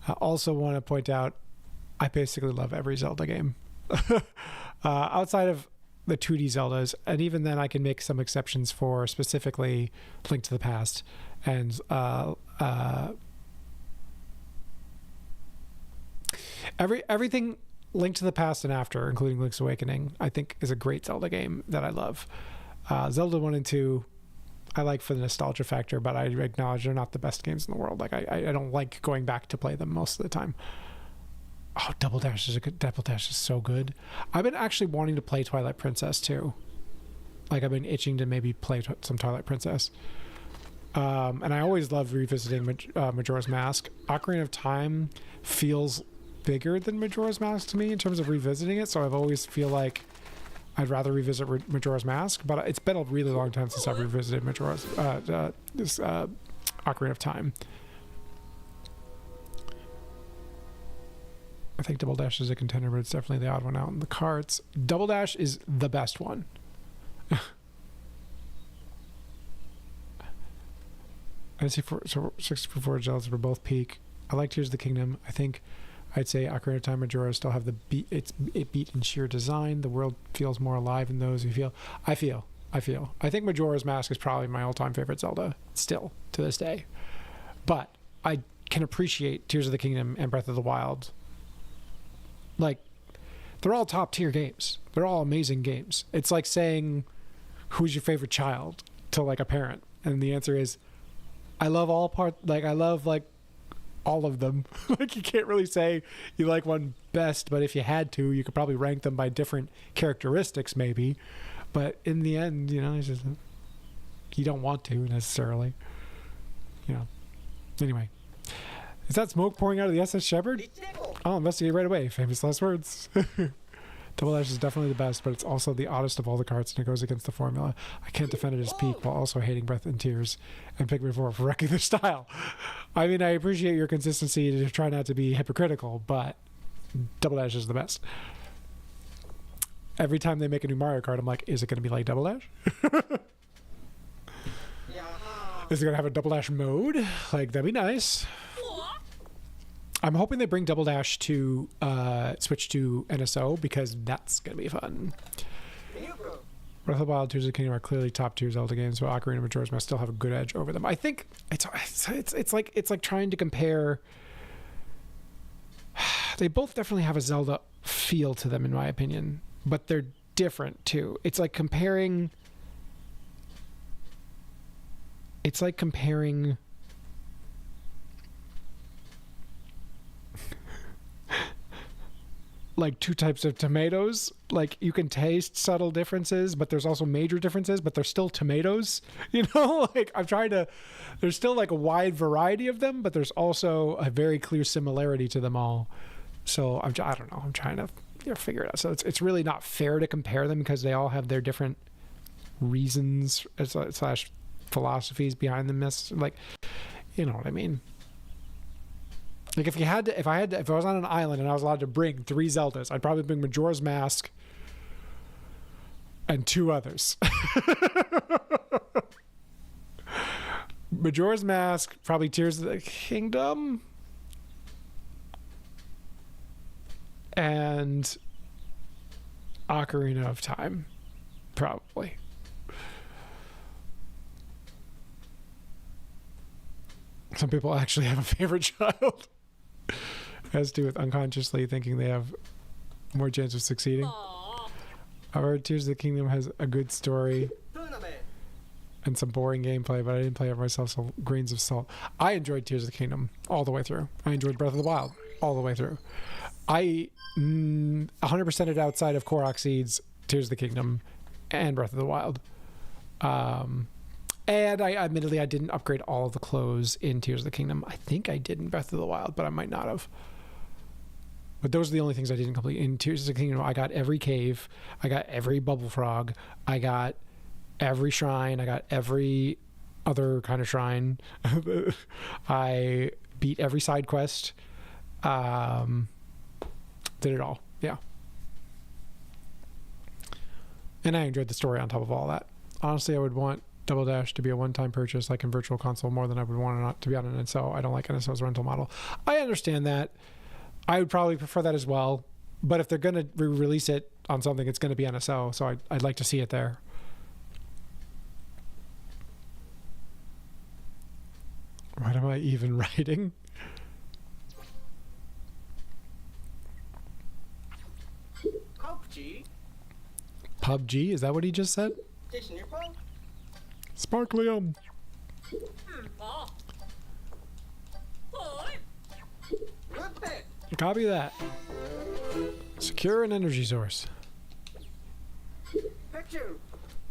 [SPEAKER 1] I also want to point out I basically love every Zelda game. Outside of the 2D Zeldas, and even then I can make some exceptions for specifically Link to the Past and everything Link to the Past and after, including Link's Awakening, I think is a great Zelda game that I love. Zelda 1 and 2 I like for the nostalgia factor, but I acknowledge they're not the best games in the world. Like I don't like going back to play them most of the time. Oh, Double Dash is so good. I've been actually wanting to play Twilight Princess too. Like I've been itching to maybe play some Twilight Princess. And I always love revisiting Majora's Mask. Ocarina of Time feels bigger than Majora's Mask to me in terms of revisiting it, so I've always feel like I'd rather revisit Majora's Mask, but it's been a really long time since I've revisited Majora's Ocarina of Time. I think Double Dash is a contender, but it's definitely the odd one out in the carts. Double Dash is the best one. I see 64 Zeldas were both peak. I like Tears of the Kingdom. I think I'd say Ocarina of Time, Majora still have the beat. It beat in sheer design. The world feels more alive in those. I think Majora's Mask is probably my all-time favorite Zelda still to this day. But I can appreciate Tears of the Kingdom and Breath of the Wild. Like, they're all top tier games. They're all amazing games. It's like saying, who's your favorite child to like a parent? And the answer is, I love all of them. Like, you can't really say you like one best, but if you had to, you could probably rank them by different characteristics maybe. But in the end, it's just, you don't want to necessarily. Anyway. Is that smoke pouring out of the SS Shepherd? I'll investigate right away. Famous last words. Double Dash is definitely the best, but it's also the oddest of all the carts, and it goes against the formula. I can't defend it as peak while also hating Breath and Tears and Pikmin 4 for wrecking their style. I mean, I appreciate your consistency to try not to be hypocritical, but Double Dash is the best. Every time they make a new Mario Kart, I'm like, is it going to be like Double Dash? Is it going to have a Double Dash mode? Like, that'd be nice. I'm hoping they bring Double Dash to Switch to NSO because that's gonna be fun. Breath of the Wild, Tears of the Kingdom are clearly top tier Zelda games, but Ocarina of Majora's Mask still have a good edge over them. I think it's like trying to compare. They both definitely have a Zelda feel to them, in my opinion, but they're different too. It's like comparing. Like two types of tomatoes. Like, you can taste subtle differences, but there's also major differences, but they're still tomatoes. Like, there's still like a wide variety of them, but there's also a very clear similarity to them all. So I don't know. I'm trying to figure it out. So it's really not fair to compare them because they all have their different reasons / philosophies behind them. Like, you know what I mean? Like, if I was on an island and I was allowed to bring 3 Zeldas, I'd probably bring Majora's Mask and 2 others. Majora's Mask, probably Tears of the Kingdom, and Ocarina of Time, probably. Some people actually have a favorite child. Has to do with unconsciously thinking they have more chance of succeeding. Aww. I've heard Tears of the Kingdom has a good story and some boring gameplay, but I didn't play it myself, so grains of salt. I enjoyed Tears of the Kingdom all the way through. I enjoyed Breath of the Wild all the way through. I 100%ed outside of Korok Seeds, Tears of the Kingdom, and Breath of the Wild. And I admittedly I didn't upgrade all of the clothes in Tears of the Kingdom. I think I did in Breath of the Wild, but I might not have. But those are the only things I didn't complete. In Tears of the Kingdom, I got every cave. I got every bubble frog. I got every shrine. I got every other kind of shrine. I beat every side quest. Did it all. Yeah. And I enjoyed the story on top of all that. Honestly, I would want Double Dash to be a one-time purchase like in Virtual Console more than I would want it to be on an NSO. I don't like NSO's rental model. I understand that. I would probably prefer that as well. But if they're going to re-release it on something, it's going to be NSO. So I'd like to see it there. What am I even writing? PUBG? Is that what he just said? Sparklium. Copy that. Secure an energy source.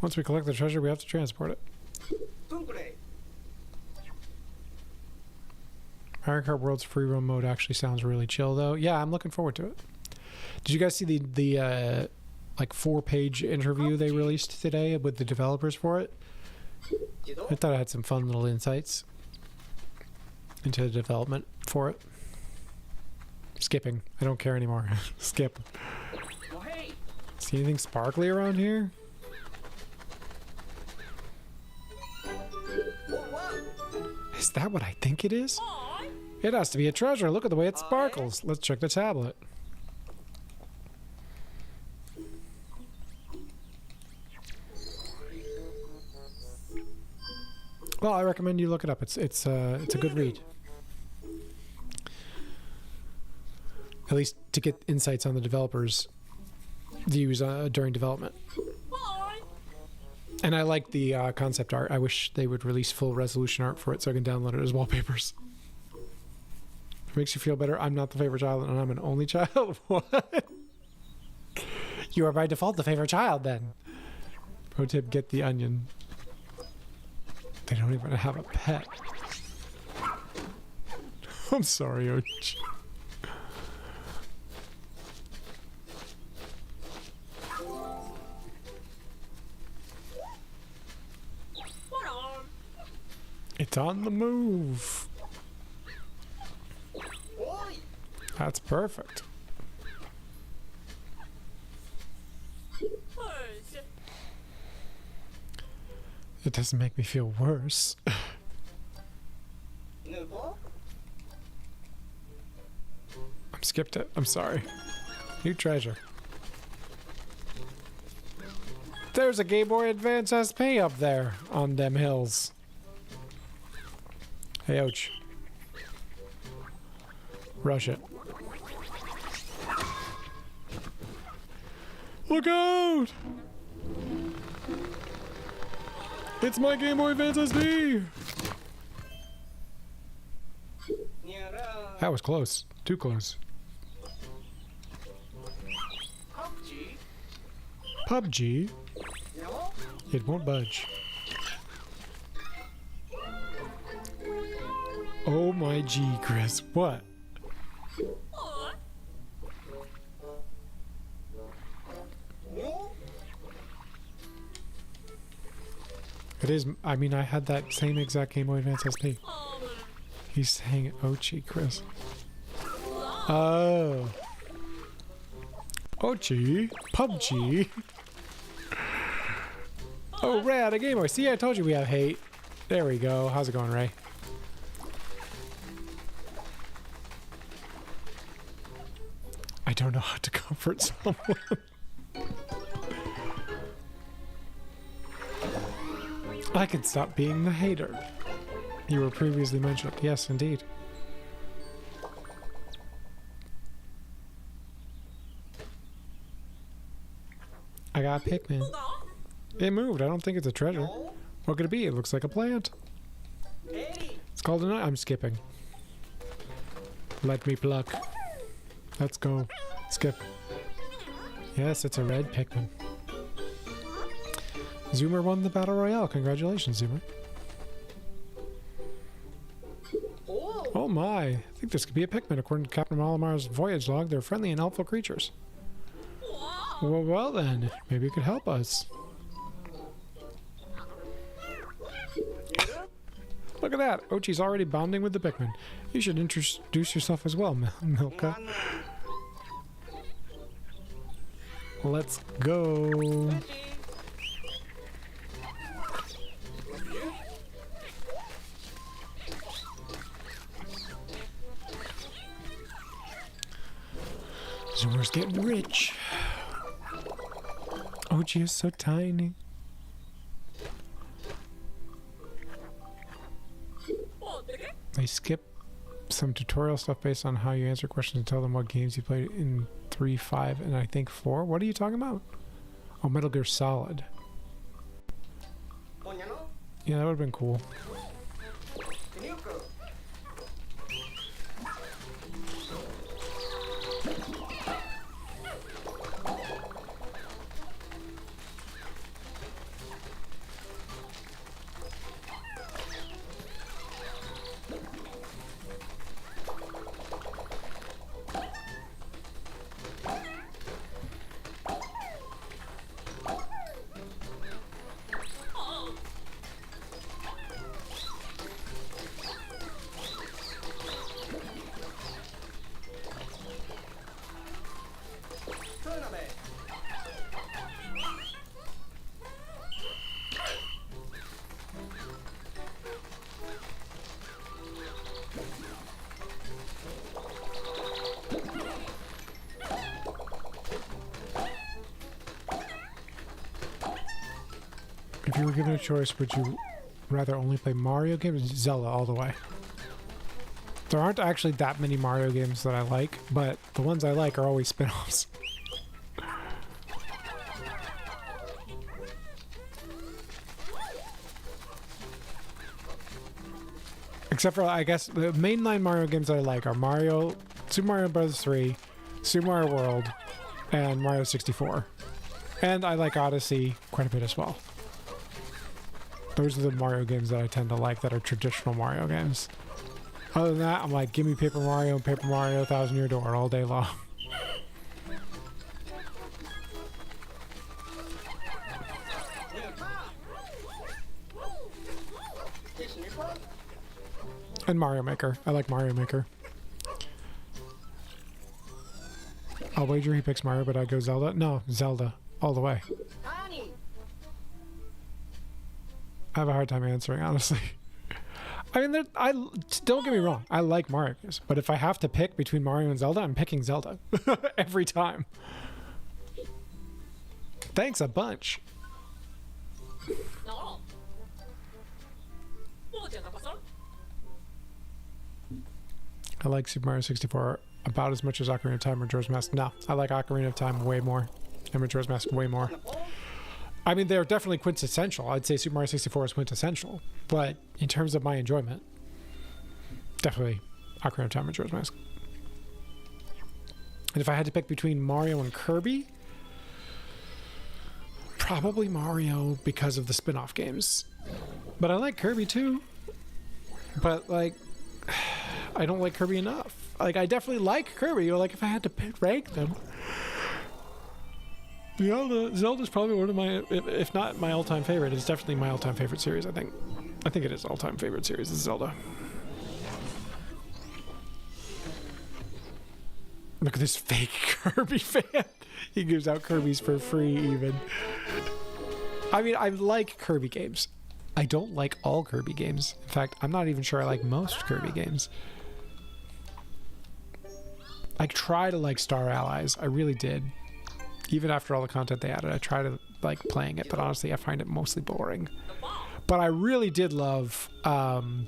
[SPEAKER 1] Once we collect the treasure, we have to transport it. Mario Kart World's free roam mode actually sounds really chill, though. Yeah, I'm looking forward to it. Did you guys see the like 4-page interview they released today with the developers for it? I thought I had some fun little insights into the development for it. Skipping. I don't care anymore. Skip. See anything sparkly around here? Is that what I think it is? It has to be a treasure. Look at the way it sparkles. Let's check the tablet. Well, I recommend you look it up. It's a good read. At least to get insights on the developers' views during development. And I like the concept art. I wish they would release full resolution art for it so I can download it as wallpapers. If it makes you feel better, I'm not the favorite child and I'm an only child. What? You are by default the favorite child then. Pro tip, get the onion. They don't even have a pet. I'm sorry, Ochi. It's on the move. That's perfect. It doesn't make me feel worse. I skipped it. I'm sorry. New treasure. There's a Game Boy Advance SP up there on them hills. Hey, ouch. Rush it. Look out! It's my Game Boy Advance SD! That was close. Too close. PUBG? It won't budge. Oh my G, Chris. What? It is. I mean, I had that same exact Game Boy Advance SP. He's saying Ochi, Chris. Oh. Ochi. PUBG. Oh, rad, a Game Boy. See, I told you we have hate. There we go. How's it going, Ray? I don't know how to comfort someone. I can stop being the hater. You were previously mentioned. Yes, indeed. I got Pikmin. It moved. I don't think it's a treasure. What could it be? It looks like a plant. It's called an... I'm skipping. Let me pluck. Let's go. Skip. Yes, it's a red Pikmin. Zoomer won the Battle Royale. Congratulations, Zoomer. Oh my. I think this could be a Pikmin. According to Captain Malamar's voyage log, they're friendly and helpful creatures. Well then, maybe you could help us. Look at that. Ochi's already bonding with the Pikmin. You should introduce yourself as well, Milka. Let's go. Zoomer's getting rich. Ochi is so tiny. They skip some tutorial stuff based on how you answer questions and tell them what games you played in 3, 5, and I think 4. What are you talking about? Oh, Metal Gear Solid. Yeah, that would have been cool. If you were given a choice, would you rather only play Mario games or Zelda all the way? There aren't actually that many Mario games that I like, but the ones I like are always spin-offs. Except for, I guess, the mainline Mario games that I like are Super Mario Bros. 3, Super Mario World, and Mario 64. And I like Odyssey quite a bit as well. Those are the Mario games that I tend to like that are traditional Mario games. Other than that, I'm like, give me Paper Mario and Paper Mario 1000 Year Door all day long. And Mario Maker. I like Mario Maker. I'll wager he picks Mario, but I go Zelda. No, Zelda. All the way. I have a hard time answering, honestly. I mean, don't get me wrong. I like Mario games, but if I have to pick between Mario and Zelda, I'm picking Zelda every time. Thanks a bunch. I like Super Mario 64 about as much as Ocarina of Time or Majora's Mask. No, I like Ocarina of Time way more and Majora's Mask way more. I mean, they're definitely quintessential. I'd say Super Mario 64 is quintessential. But in terms of my enjoyment, definitely Ocarina of Time and Majora's Mask. And if I had to pick between Mario and Kirby, probably Mario because of the spin-off games. But I like Kirby too. But, like, I don't like Kirby enough. Like, I definitely like Kirby. Like, if I had to rank them... Zelda's probably one of my, if not my all-time favorite, it's definitely my all-time favorite series, I think. I think it is all-time favorite series, is Zelda. Look at this fake Kirby fan. He gives out Kirby's for free, even. I mean, I like Kirby games. I don't like all Kirby games. In fact, I'm not even sure I like most Kirby games. I try to like Star Allies. I really did. Even after all the content they added, I try to like playing it, but honestly, I find it mostly boring. But I really did love Kirby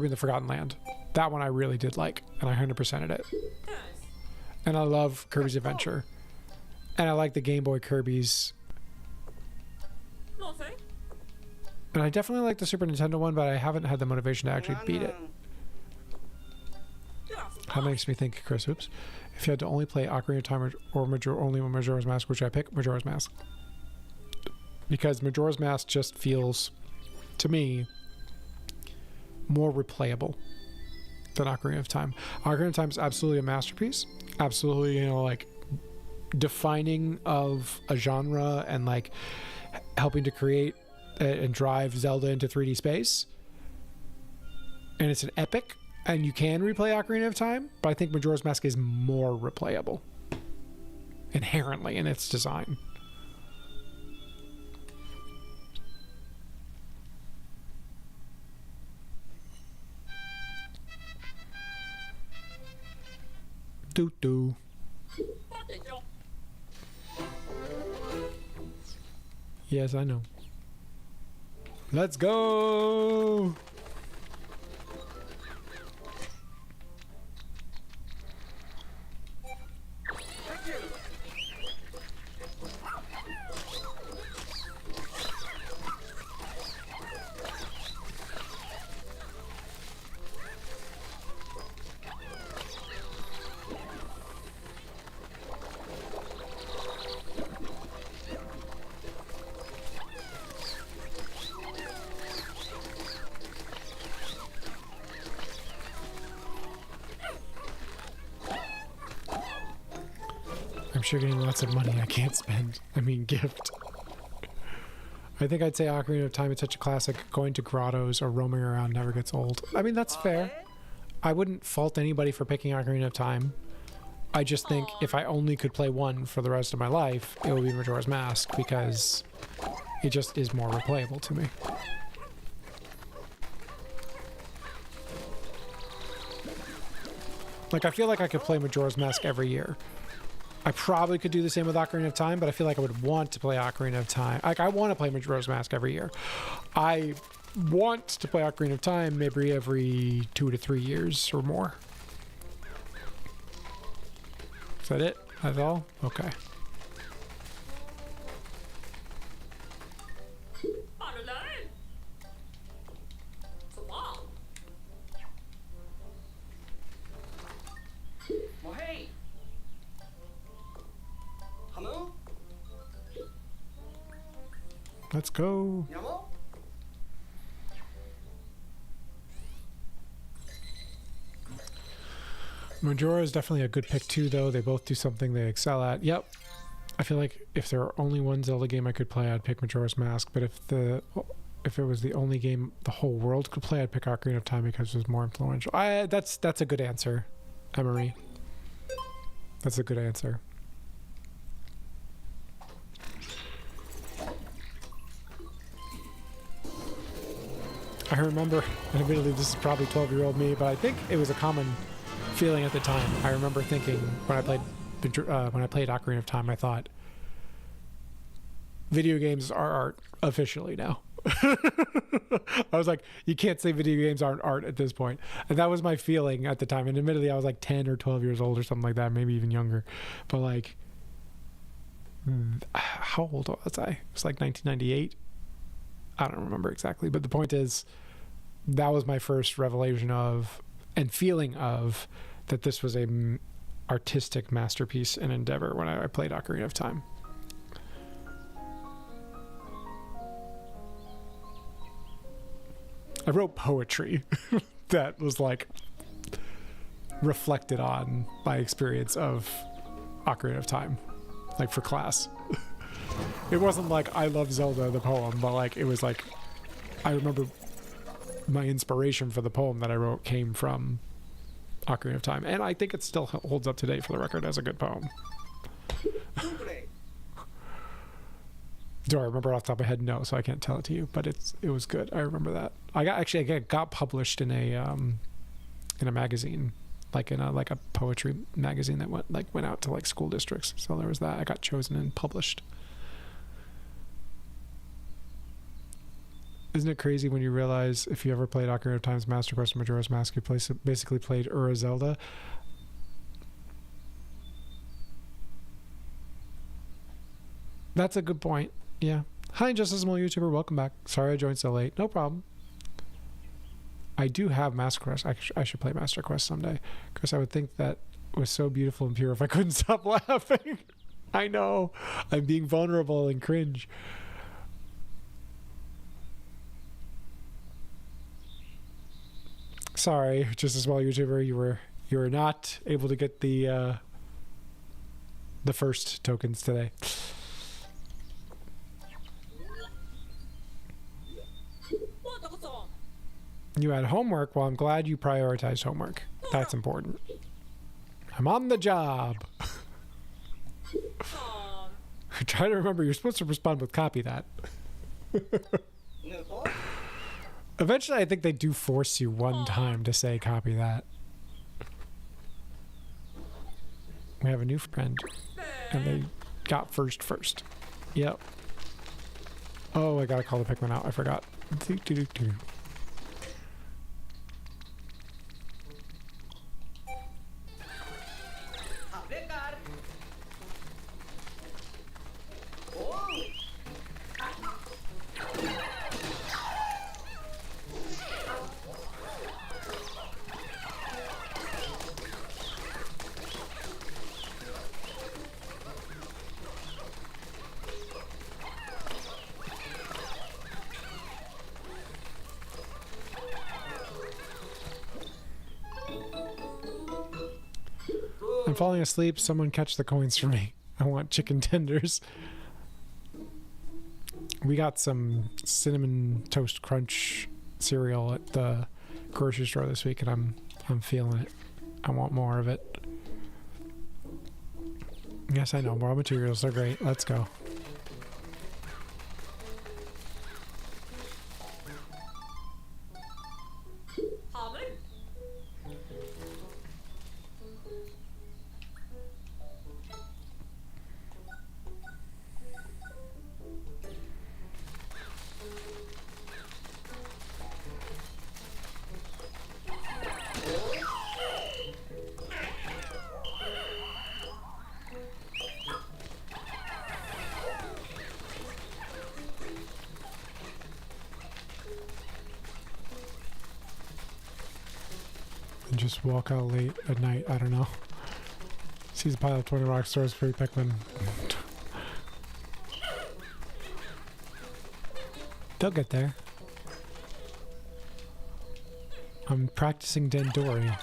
[SPEAKER 1] and the Forgotten Land. That one I really did like, and I 100%ed it. And I love Kirby's Adventure. And I like the Game Boy Kirby's. And I definitely like the Super Nintendo one, but I haven't had the motivation to actually beat it. That makes me think, Chris, oops. If you had to only play Ocarina of Time or only Majora's Mask, which I pick, Majora's Mask. because Majora's Mask just feels, to me, more replayable than Ocarina of Time. Ocarina of Time is absolutely a masterpiece. Absolutely, you know, like defining of a genre and like helping to create and drive Zelda into 3D space. And it's an epic, and you can replay Ocarina of Time, but I think Majora's Mask is more replayable inherently in its design. Doo-doo. Yes, I know. Let's go! I'm sure getting lots of money I can't spend. I mean, gift. I think I'd say Ocarina of Time is such a classic. Going to grottos or roaming around never gets old. I mean, that's fair. I wouldn't fault anybody for picking Ocarina of Time. I just think if I only could play one for the rest of my life, it would be Majora's Mask, because it just is more replayable to me. Like, I feel like I could play Majora's Mask every year. I probably could do the same with Ocarina of Time, but I feel like I would want to play Ocarina of Time. Like, I want to play Majora's Mask every year. I want to play Ocarina of Time maybe every 2 to 3 years or more. Is that it? That's all? Okay. Let's go. Majora is definitely a good pick too, though. They both do something they excel at. Yep. I feel like if there were only one Zelda game I could play, I'd pick Majora's Mask. But if it was the only game the whole world could play, I'd pick Ocarina of Time because it was more influential. That's a good answer, Emery. That's a good answer. I remember, and admittedly this is probably 12-year-old me, but I think it was a common feeling at the time. I remember thinking when I played Ocarina of Time, I thought, video games are art officially now. I was like, you can't say video games aren't art at this point. And that was my feeling at the time. And admittedly, I was like 10 or 12 years old or something like that, maybe even younger. But like, how old was I? It was like 1998. I don't remember exactly, but the point is, that was my first revelation of and feeling of that this was a artistic masterpiece and endeavor when I played Ocarina of Time. I wrote poetry that was like reflected on my experience of Ocarina of Time, like for class. It wasn't like I Love Zelda, the poem, but like it was like, I remember my inspiration for the poem that I wrote came from Ocarina of Time, and I think it still holds up today for the record as a good poem. Do I remember off the top of my head? No, so I can't tell it to you, but it was good. I remember that. I got published in a magazine, like a poetry magazine that went out to like school districts. So there was that. I got chosen and published. Isn't it crazy when you realize if you ever played Ocarina of Time's Master Quest or Majora's Mask, you basically played Ura Zelda? That's a good point. Yeah. Hi, Justiceable YouTuber. Welcome back. Sorry I joined so late. No problem. I do have Master Quest. I should play Master Quest someday, because I would think that was so beautiful and pure if I couldn't stop laughing. I know. I'm being vulnerable and cringe. sorry, just a small YouTuber. You were not able to get the first tokens today. You had homework. Well, I'm glad you prioritized homework. That's important. I'm on the job. I try to remember. You're supposed to respond with copy that. Eventually, I think they do force you one time to say copy that. We have a new friend, and they got first. Yep. Oh, I gotta call the Pikmin out. I forgot. I'm falling asleep. Someone catch the coins for me. I want chicken tenders. We got some cinnamon toast crunch cereal at the grocery store this week, and I'm feeling it. I want more of it. Yes, I know. Raw materials are great. Let's go. And just walk out late at night. I don't know. Sees a pile of 20 rock stars for Pikmin. They'll get there. I'm practicing Dandori.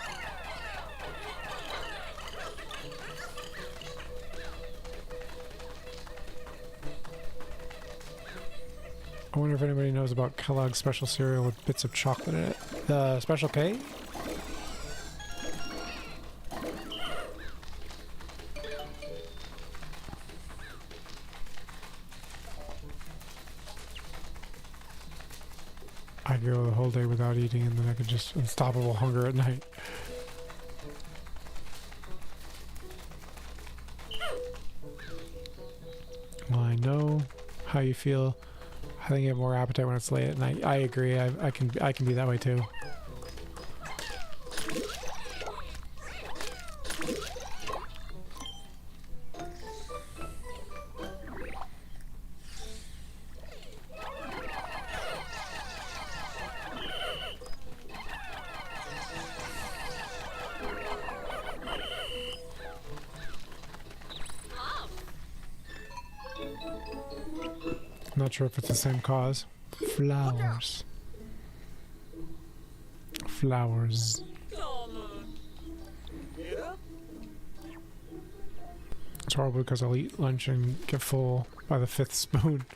[SPEAKER 1] I wonder if anybody knows about Kellogg's special cereal with bits of chocolate in it. The Special K? I could go the whole day without eating, and then I could just unstoppable hunger at night. Well, I know how you feel. I think you have more appetite when it's late at night. I agree. I can be that way too. Not sure if it's the same cause. Flowers. Flowers. It's horrible because I'll eat lunch and get full by the 5th spoon.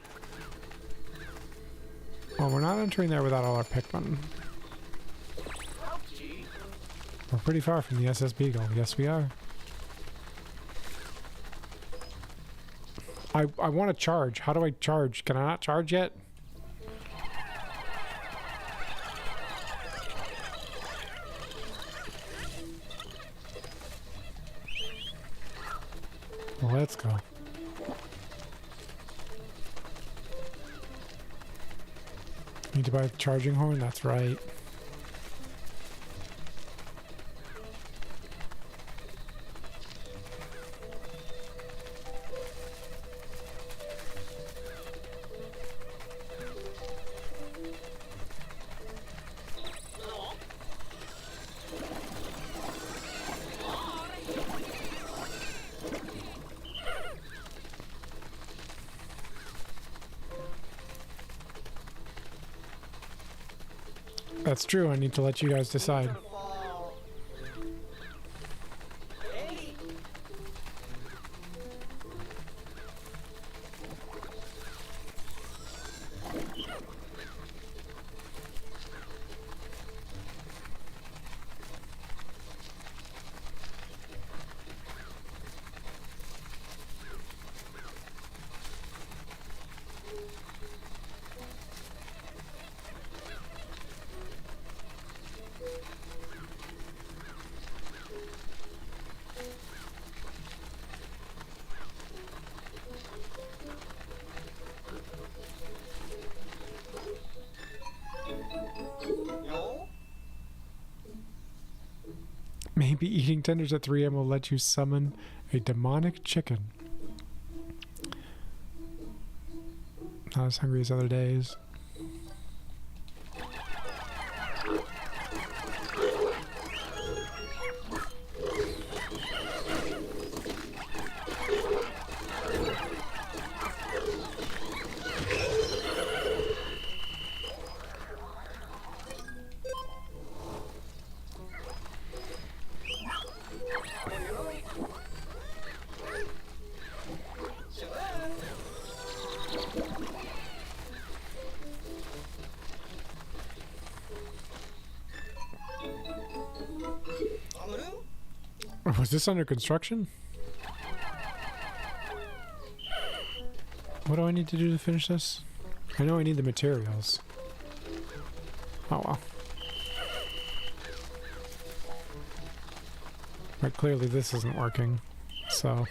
[SPEAKER 1] Well, we're not entering there without all our Pikmin. We're pretty far from the SS Beagle. Yes, we are. I want to charge. How do I charge? Can I not charge yet? Well, let's go. Need to buy the charging horn? That's right. That's true. I need to let you guys decide. Maybe eating tenders at 3 a.m. will let you summon a demonic chicken. Not as hungry as other days. Was this under construction? What do I need to do to finish this? I know I need the materials. Oh well. But clearly this isn't working, so...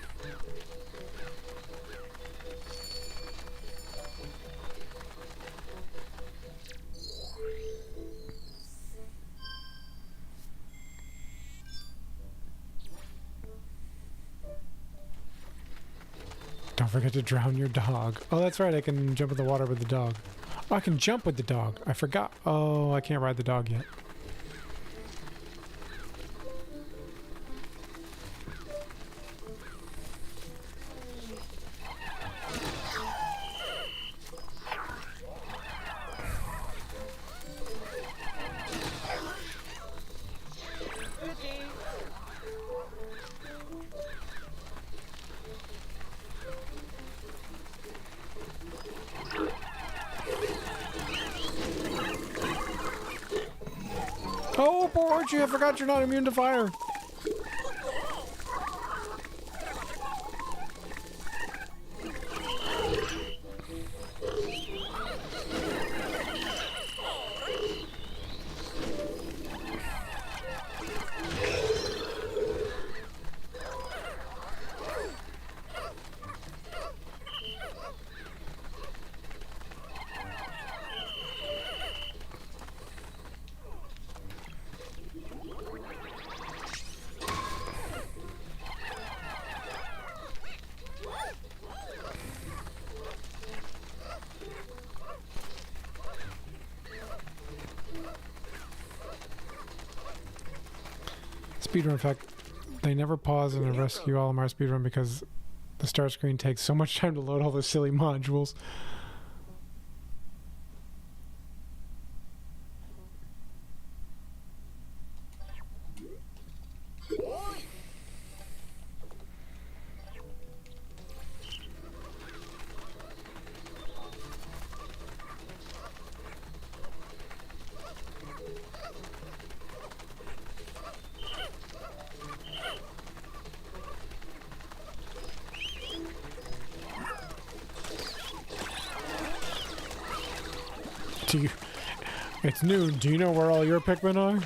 [SPEAKER 1] Don't forget to drown your dog. Oh, that's right, I can jump in the water with the dog. Oh, I can jump with the dog. I forgot. Oh, I can't ride the dog yet. Oh, poor Archie, I forgot you're not immune to fire. Speedrun fact, they never pause in a rescue LMR speedrun because the start screen takes so much time to load all those silly modules. It's noon. Do you know where all your Pikmin are?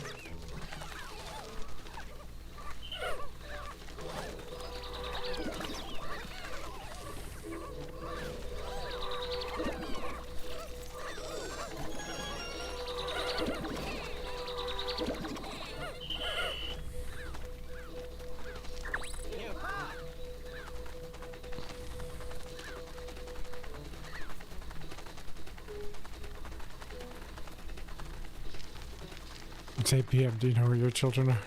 [SPEAKER 1] It's 8 p.m. Do you know where your children are?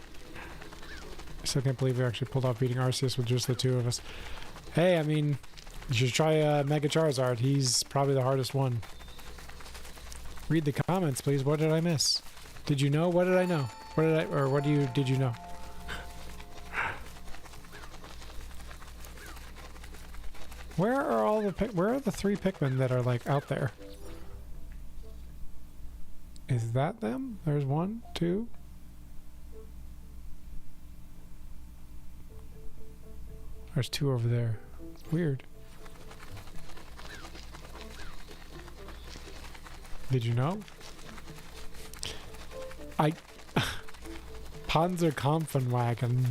[SPEAKER 1] I still can't believe we actually pulled off beating Arceus with just the two of us. Hey, I mean, you should try Mega Charizard. He's probably the hardest one. Read the comments, please. What did I miss? Did you know? What did I know? Did you know? Where are all the where are the 3 Pikmin that are like out there? Is that them? There's 1, 2. There's 2 over there. Weird. Did you know? Panzerkampfenwagen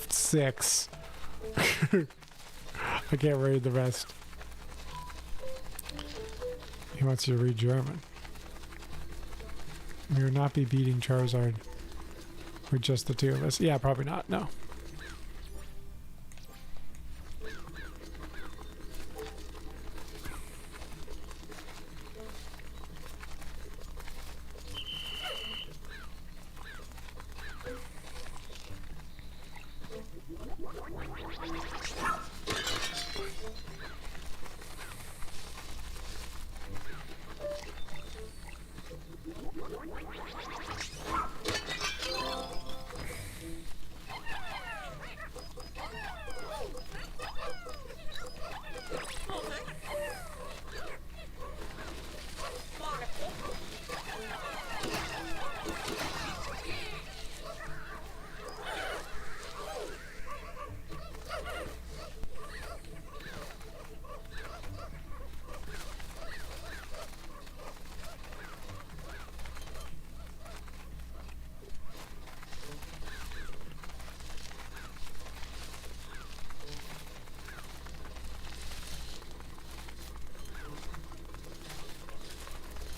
[SPEAKER 1] 6. I can't read the rest. He wants you to read German. We would not be beating Charizard with just the 2 of us. Yeah, probably not. No.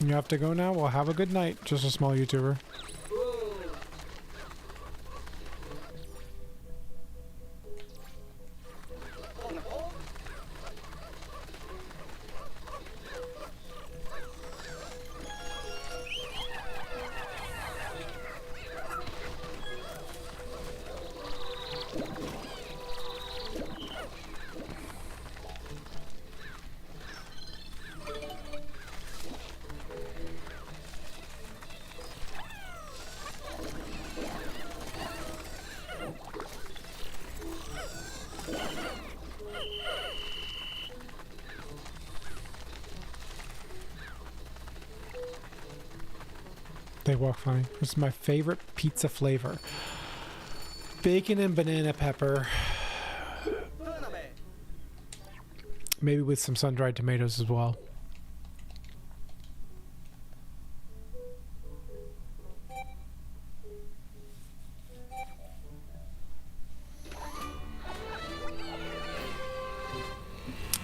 [SPEAKER 1] You have to go now? Well, have a good night. Just a small YouTuber. They walk fine. This is my favorite pizza flavor. Bacon and banana pepper. Maybe with some sun-dried tomatoes as well.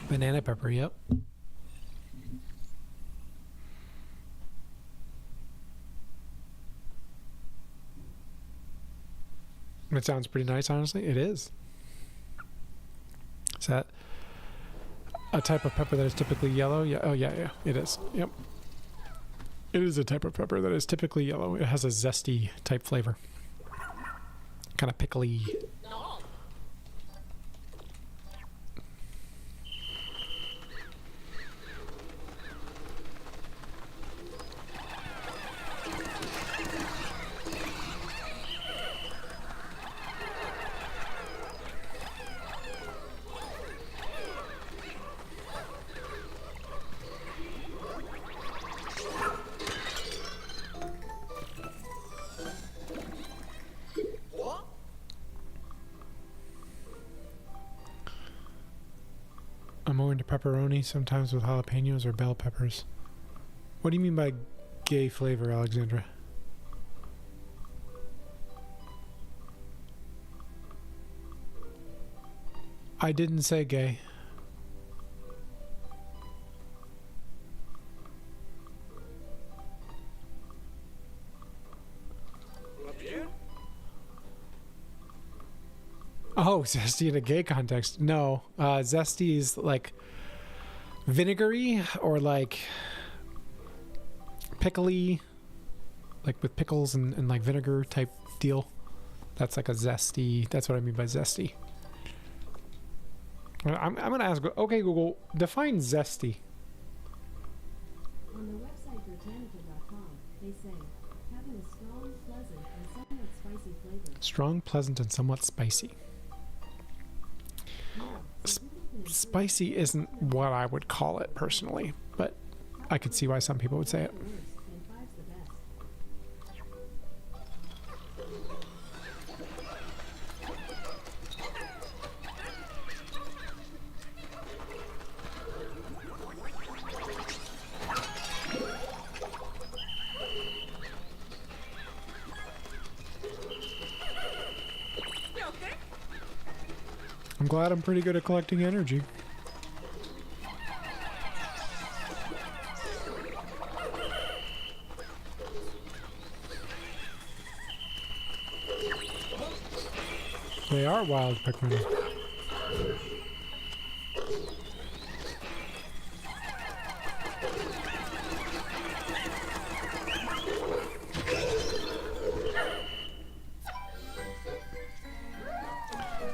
[SPEAKER 1] Banana pepper, yep. It sounds pretty nice, honestly. It is. Is that a type of pepper that is typically yellow? Yeah. Oh, yeah. It is. Yep. It is a type of pepper that is typically yellow. It has a zesty type flavor. Kind of pickly. I'm more into pepperoni, sometimes with jalapenos or bell peppers. What do you mean by gay flavor, Alexandra? I didn't say gay. Oh, zesty in a gay context. No, zesty is like vinegary or like pickly, like with pickles and like vinegar type deal. That's like a zesty. That's what I mean by zesty. I'm gonna ask. Okay, Google, define zesty.
[SPEAKER 3] On the website Britannica.com, they say Having a strong, pleasant, and somewhat spicy flavor.
[SPEAKER 1] Strong, pleasant, and somewhat spicy. Spicy isn't what I would call it personally, but I could see why some people would say it. I'm glad I'm pretty good at collecting energy. They are wild Pikmin.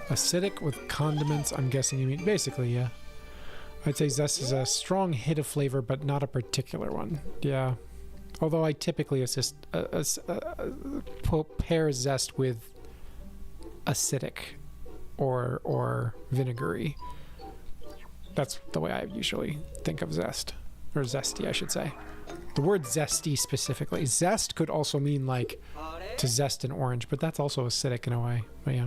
[SPEAKER 1] Acidic with condiments, I'm guessing you mean. Basically, yeah. I'd say zest is a strong hit of flavor, but not a particular one. Yeah. Although I typically pair zest with acidic or vinegary. That's the way I usually think of zest. Or zesty, I should say. The word zesty specifically. Zest could also mean like to zest an orange, but that's also acidic in a way. But yeah.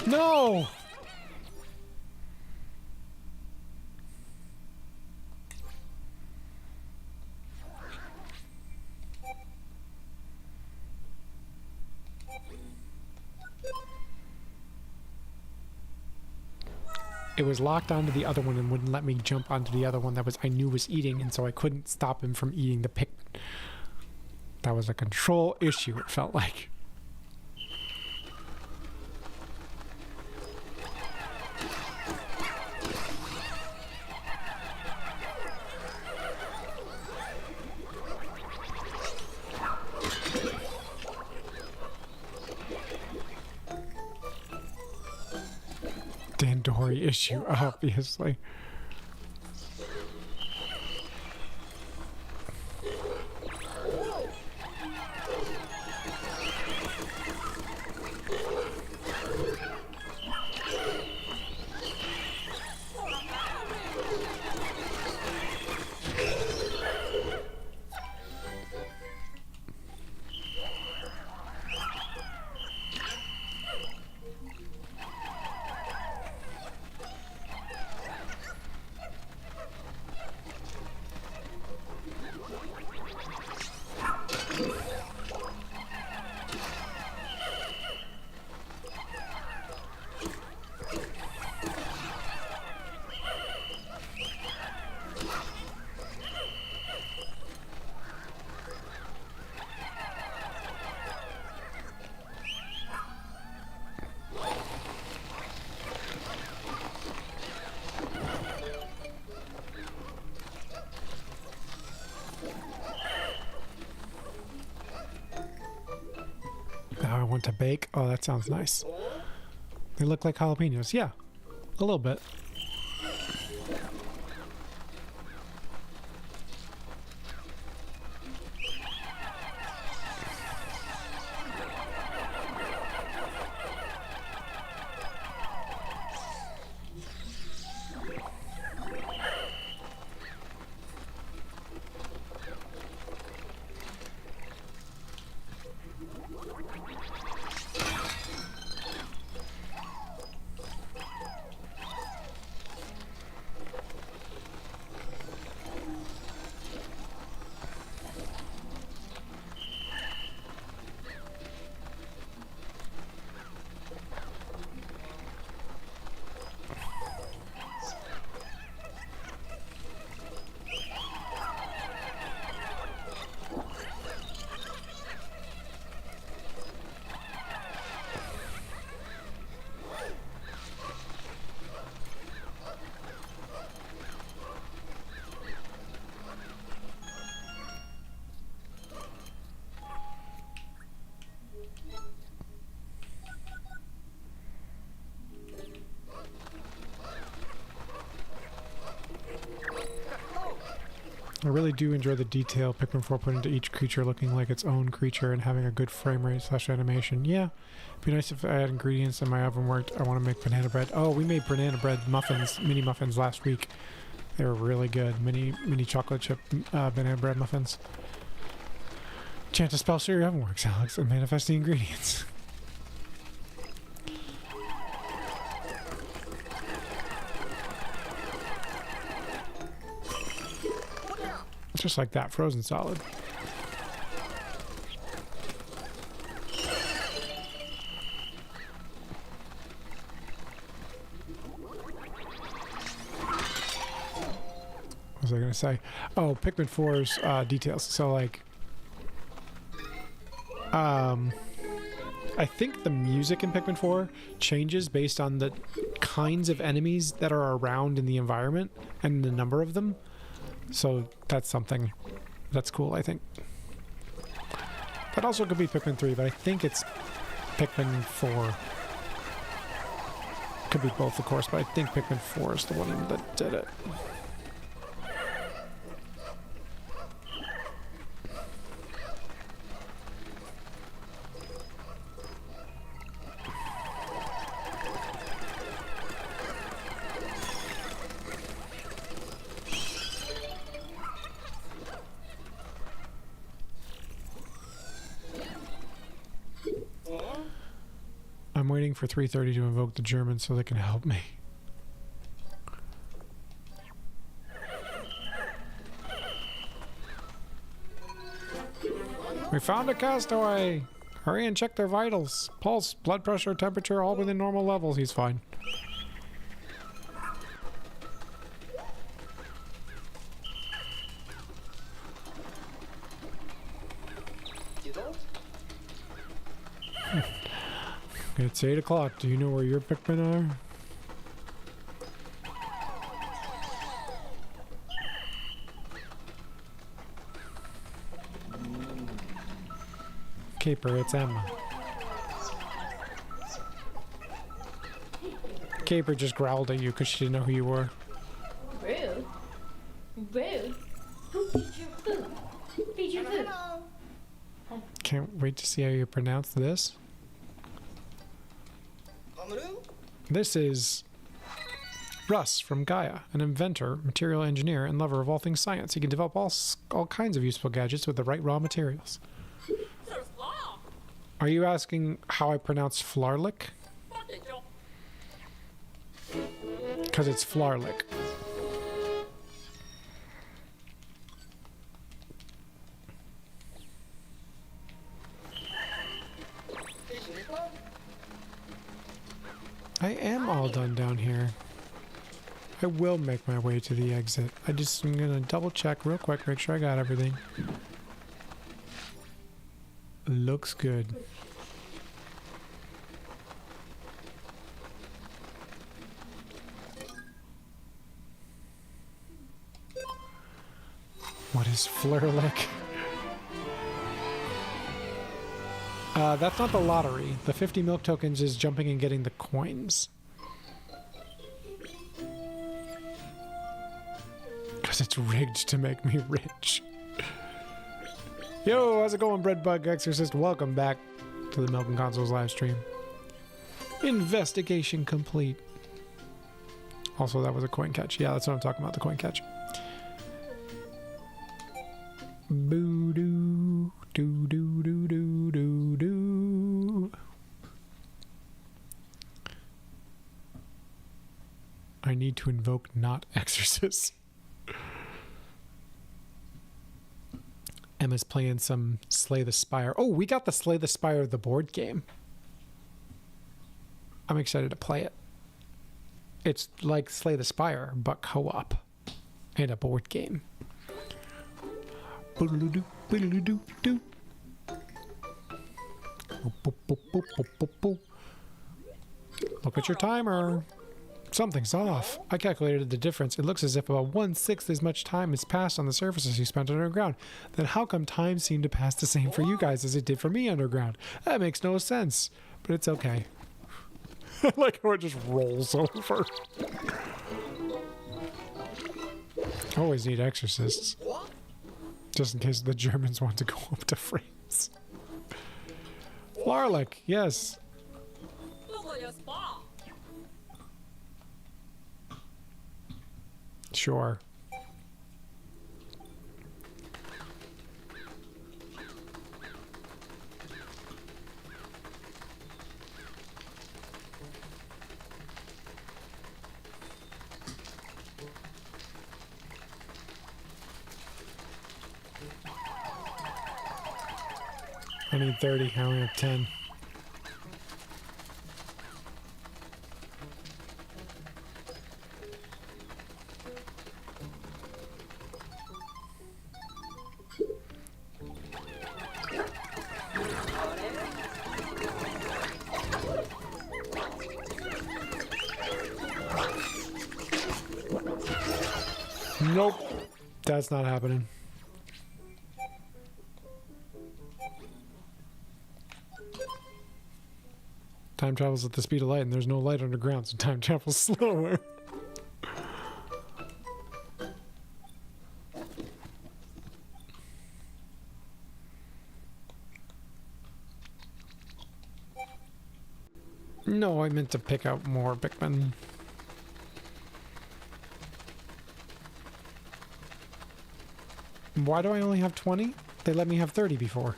[SPEAKER 1] No! It was locked onto the other one and wouldn't let me jump onto the other one that I knew was eating, and so I couldn't stop him from eating the Pikmin. That was a control issue, it felt like. Dandori issue, obviously. Now I want to bake. Oh, that sounds nice. They look like jalapenos. Yeah, a little bit. I really do enjoy the detail Pikmin 4 put into each creature looking like its own creature and having a good frame rate / animation. Yeah, it'd be nice if I had ingredients and my oven worked. I want to make banana bread. Oh, we made banana bread muffins, mini muffins last week. They were really good. Mini chocolate chip banana bread muffins. Chant a spell so your oven works, Alex, and manifest the ingredients. Just like that, frozen solid. What was I gonna say? Oh, Pikmin 4's details. So like, I think the music in Pikmin 4 changes based on the kinds of enemies that are around in the environment and the number of them. So that's something that's cool, I think. That also could be Pikmin 3, but I think it's Pikmin 4. Could be both, of course, but I think Pikmin 4 is the one that did it. I'm waiting for 3:30 to invoke the Germans so they can help me. We found a castaway! Hurry and check their vitals. Pulse, blood pressure, temperature, all within normal levels. He's fine. It's 8 o'clock. Do you know where your Pikmin are? Caper, it's Emma. Caper just growled at you because she didn't know who you were.
[SPEAKER 2] Rude. Rude. Who feeds your food? Feed your food.
[SPEAKER 1] Can't wait to see how you pronounce this. This is Russ from Gaia, an inventor, material engineer, and lover of all things science. He can develop all kinds of useful gadgets with the right raw materials. Are you asking how I pronounce Flarlick? Because it's Flarlick. I am all done down here. I will make my way to the exit. I'm gonna double check real quick, make sure I got everything. Looks good. What is Flurlick? That's not the lottery. The 50 milk tokens is jumping and getting the coins. Because it's rigged to make me rich. Yo, how's it going, Breadbug Exorcist? Welcome back to the Milk and Consoles live stream. Investigation complete. Also, that was a coin catch. Yeah, that's what I'm talking about, the coin catch. Boo-doo, doo-doo-doo-doo-doo-doo. I need to invoke not exorcist. Emma's playing some Slay the Spire. Oh, we got the Slay the Spire, the board game. I'm excited to play it. It's like Slay the Spire, but co-op. And a board game. Boodaloo-doo, boodaloo-doo-doo. Look at your timer. Something's off. I calculated the difference. It looks as if about 1/6 as much time has passed on the surface as you spent underground. Then how come time seemed to pass the same for you guys as it did for me underground? That makes no sense. But it's okay. I like how it just rolls over. Always need exorcists. Just in case the Germans want to go up to France. Larlick, yes. Sure. I need 30. I only have 10. Nope. That's not happening. Time travels at the speed of light, and there's no light underground, so time travels slower. No, I meant to pick out more Pikmin. Why do I only have 20? They let me have 30 before.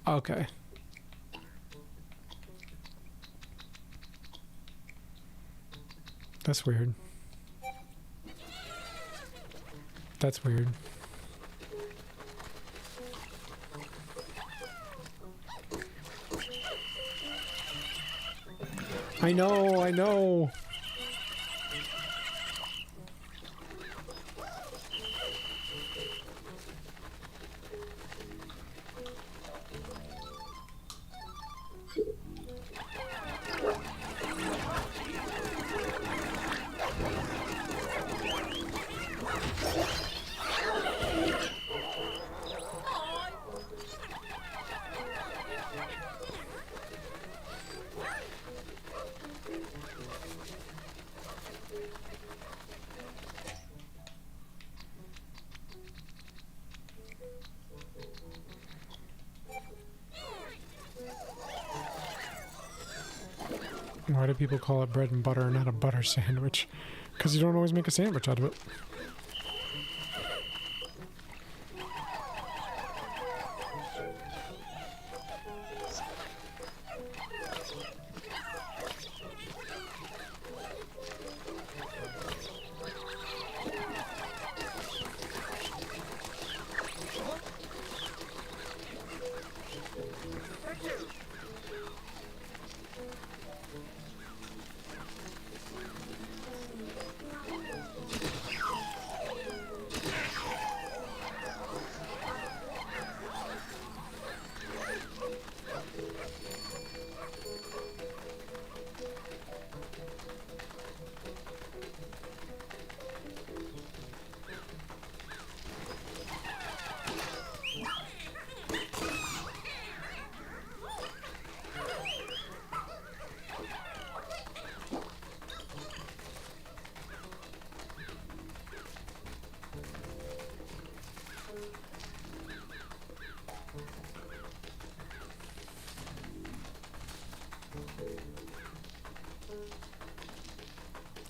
[SPEAKER 1] Okay. That's weird. That's weird. I know, I know. Why do people call it bread and butter and not a butter sandwich? Because you don't always make a sandwich out of it.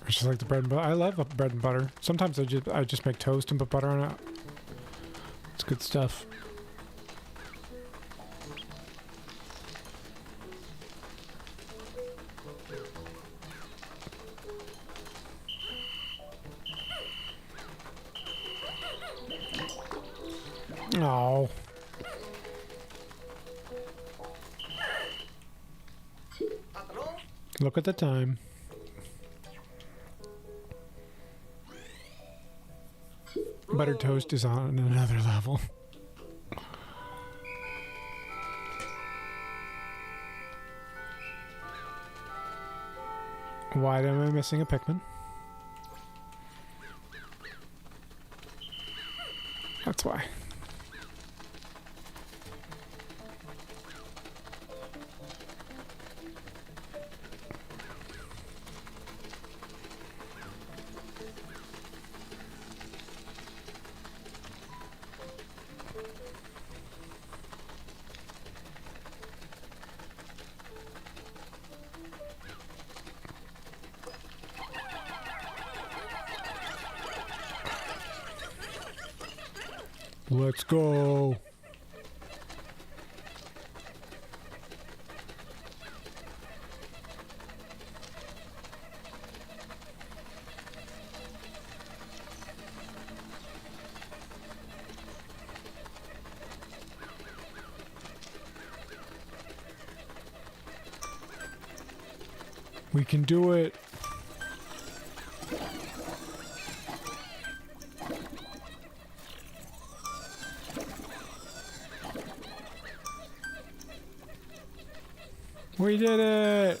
[SPEAKER 1] I just like the bread and butter. I love bread and butter. Sometimes I just make toast and put butter on it. It's good stuff. Oh. Look at the time. Buttered toast is on another level. Why am I missing a Pikmin? That's why. Let's go. We can do it. We did it!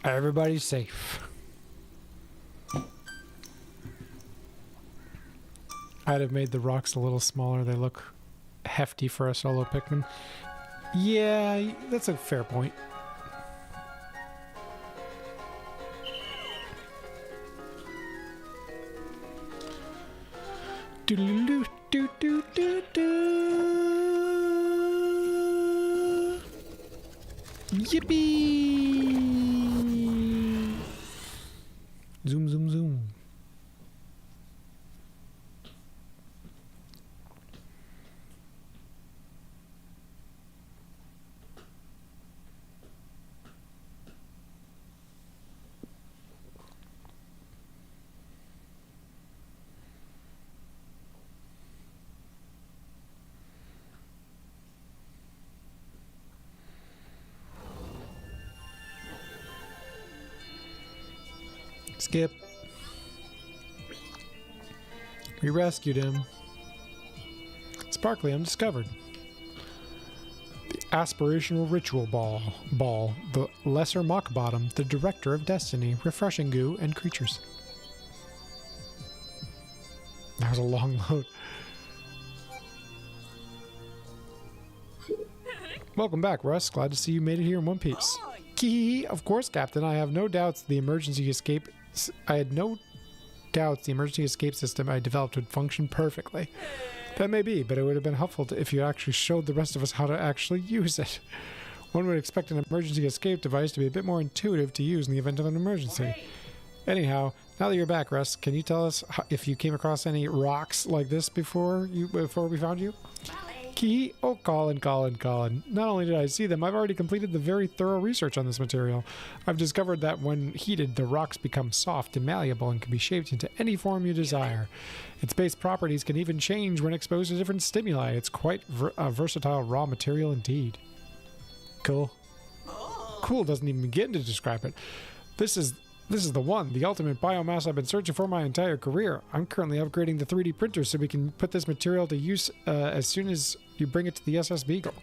[SPEAKER 1] Everybody's safe. I'd have made the rocks a little smaller. They look hefty for a solo Pikmin. Yeah, that's a fair point. Doodaloo, doo doo doo doo. Yippee! Zoom, zoom, zoom. Skip. We rescued him. Sparkly undiscovered. The aspirational ritual ball. The lesser mock bottom. The director of destiny. Refreshing goo and creatures. That was a long load. Welcome back, Russ. Glad to see you made it here in one piece. Key, of course, Captain. I had no doubts the emergency escape system I developed would function perfectly. That may be, but it would have been helpful if you actually showed the rest of us how to actually use it. One would expect an emergency escape device to be a bit more intuitive to use in the event of an emergency. Anyhow, now that you're back, Russ, can you tell us if you came across any rocks like this before we found you? Key? Oh, Colin. Not only did I see them, I've already completed the very thorough research on this material. I've discovered that when heated, the rocks become soft and malleable and can be shaped into any form you desire. Its base properties can even change when exposed to different stimuli. It's quite a versatile raw material indeed. Cool. Cool doesn't even begin to describe it. This is the one, the ultimate biomass I've been searching for my entire career. I'm currently upgrading the 3D printer so we can put this material to use as soon as you bring it to the SS Beagle.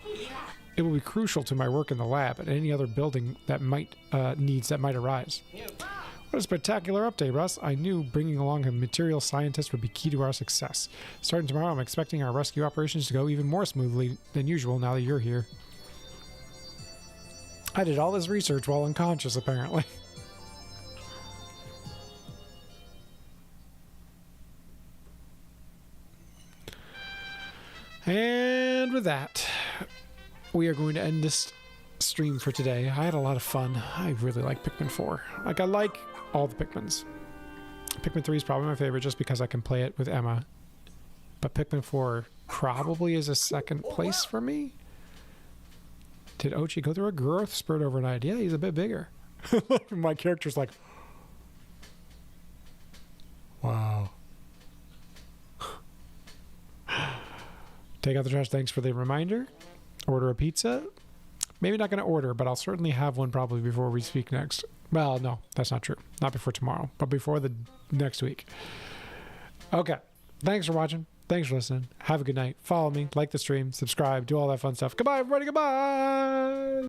[SPEAKER 1] It will be crucial to my work in the lab and any other building that needs that might arise. What a spectacular update, Russ. I knew bringing along a material scientist would be key to our success. Starting tomorrow, I'm expecting our rescue operations to go even more smoothly than usual now that you're here. I did all this research while unconscious, apparently. And with that, we are going to end this stream for today. I had a lot of fun. I really like Pikmin 4. Like, I like all the Pikmins. Pikmin 3 is probably my favorite just because I can play it with Emma. But Pikmin 4 probably is a second place for me. Did Ochi go through a growth spurt overnight? Yeah, he's a bit bigger. My character's like, wow. Take out the trash. Thanks for the reminder. Order a pizza. Maybe not going to order, but I'll certainly have one probably before we speak next. Well, no, that's not true. Not before tomorrow, but before the next week. Okay. Thanks for watching. Thanks for listening. Have a good night. Follow me. Like the stream. Subscribe. Do all that fun stuff. Goodbye, everybody. Goodbye.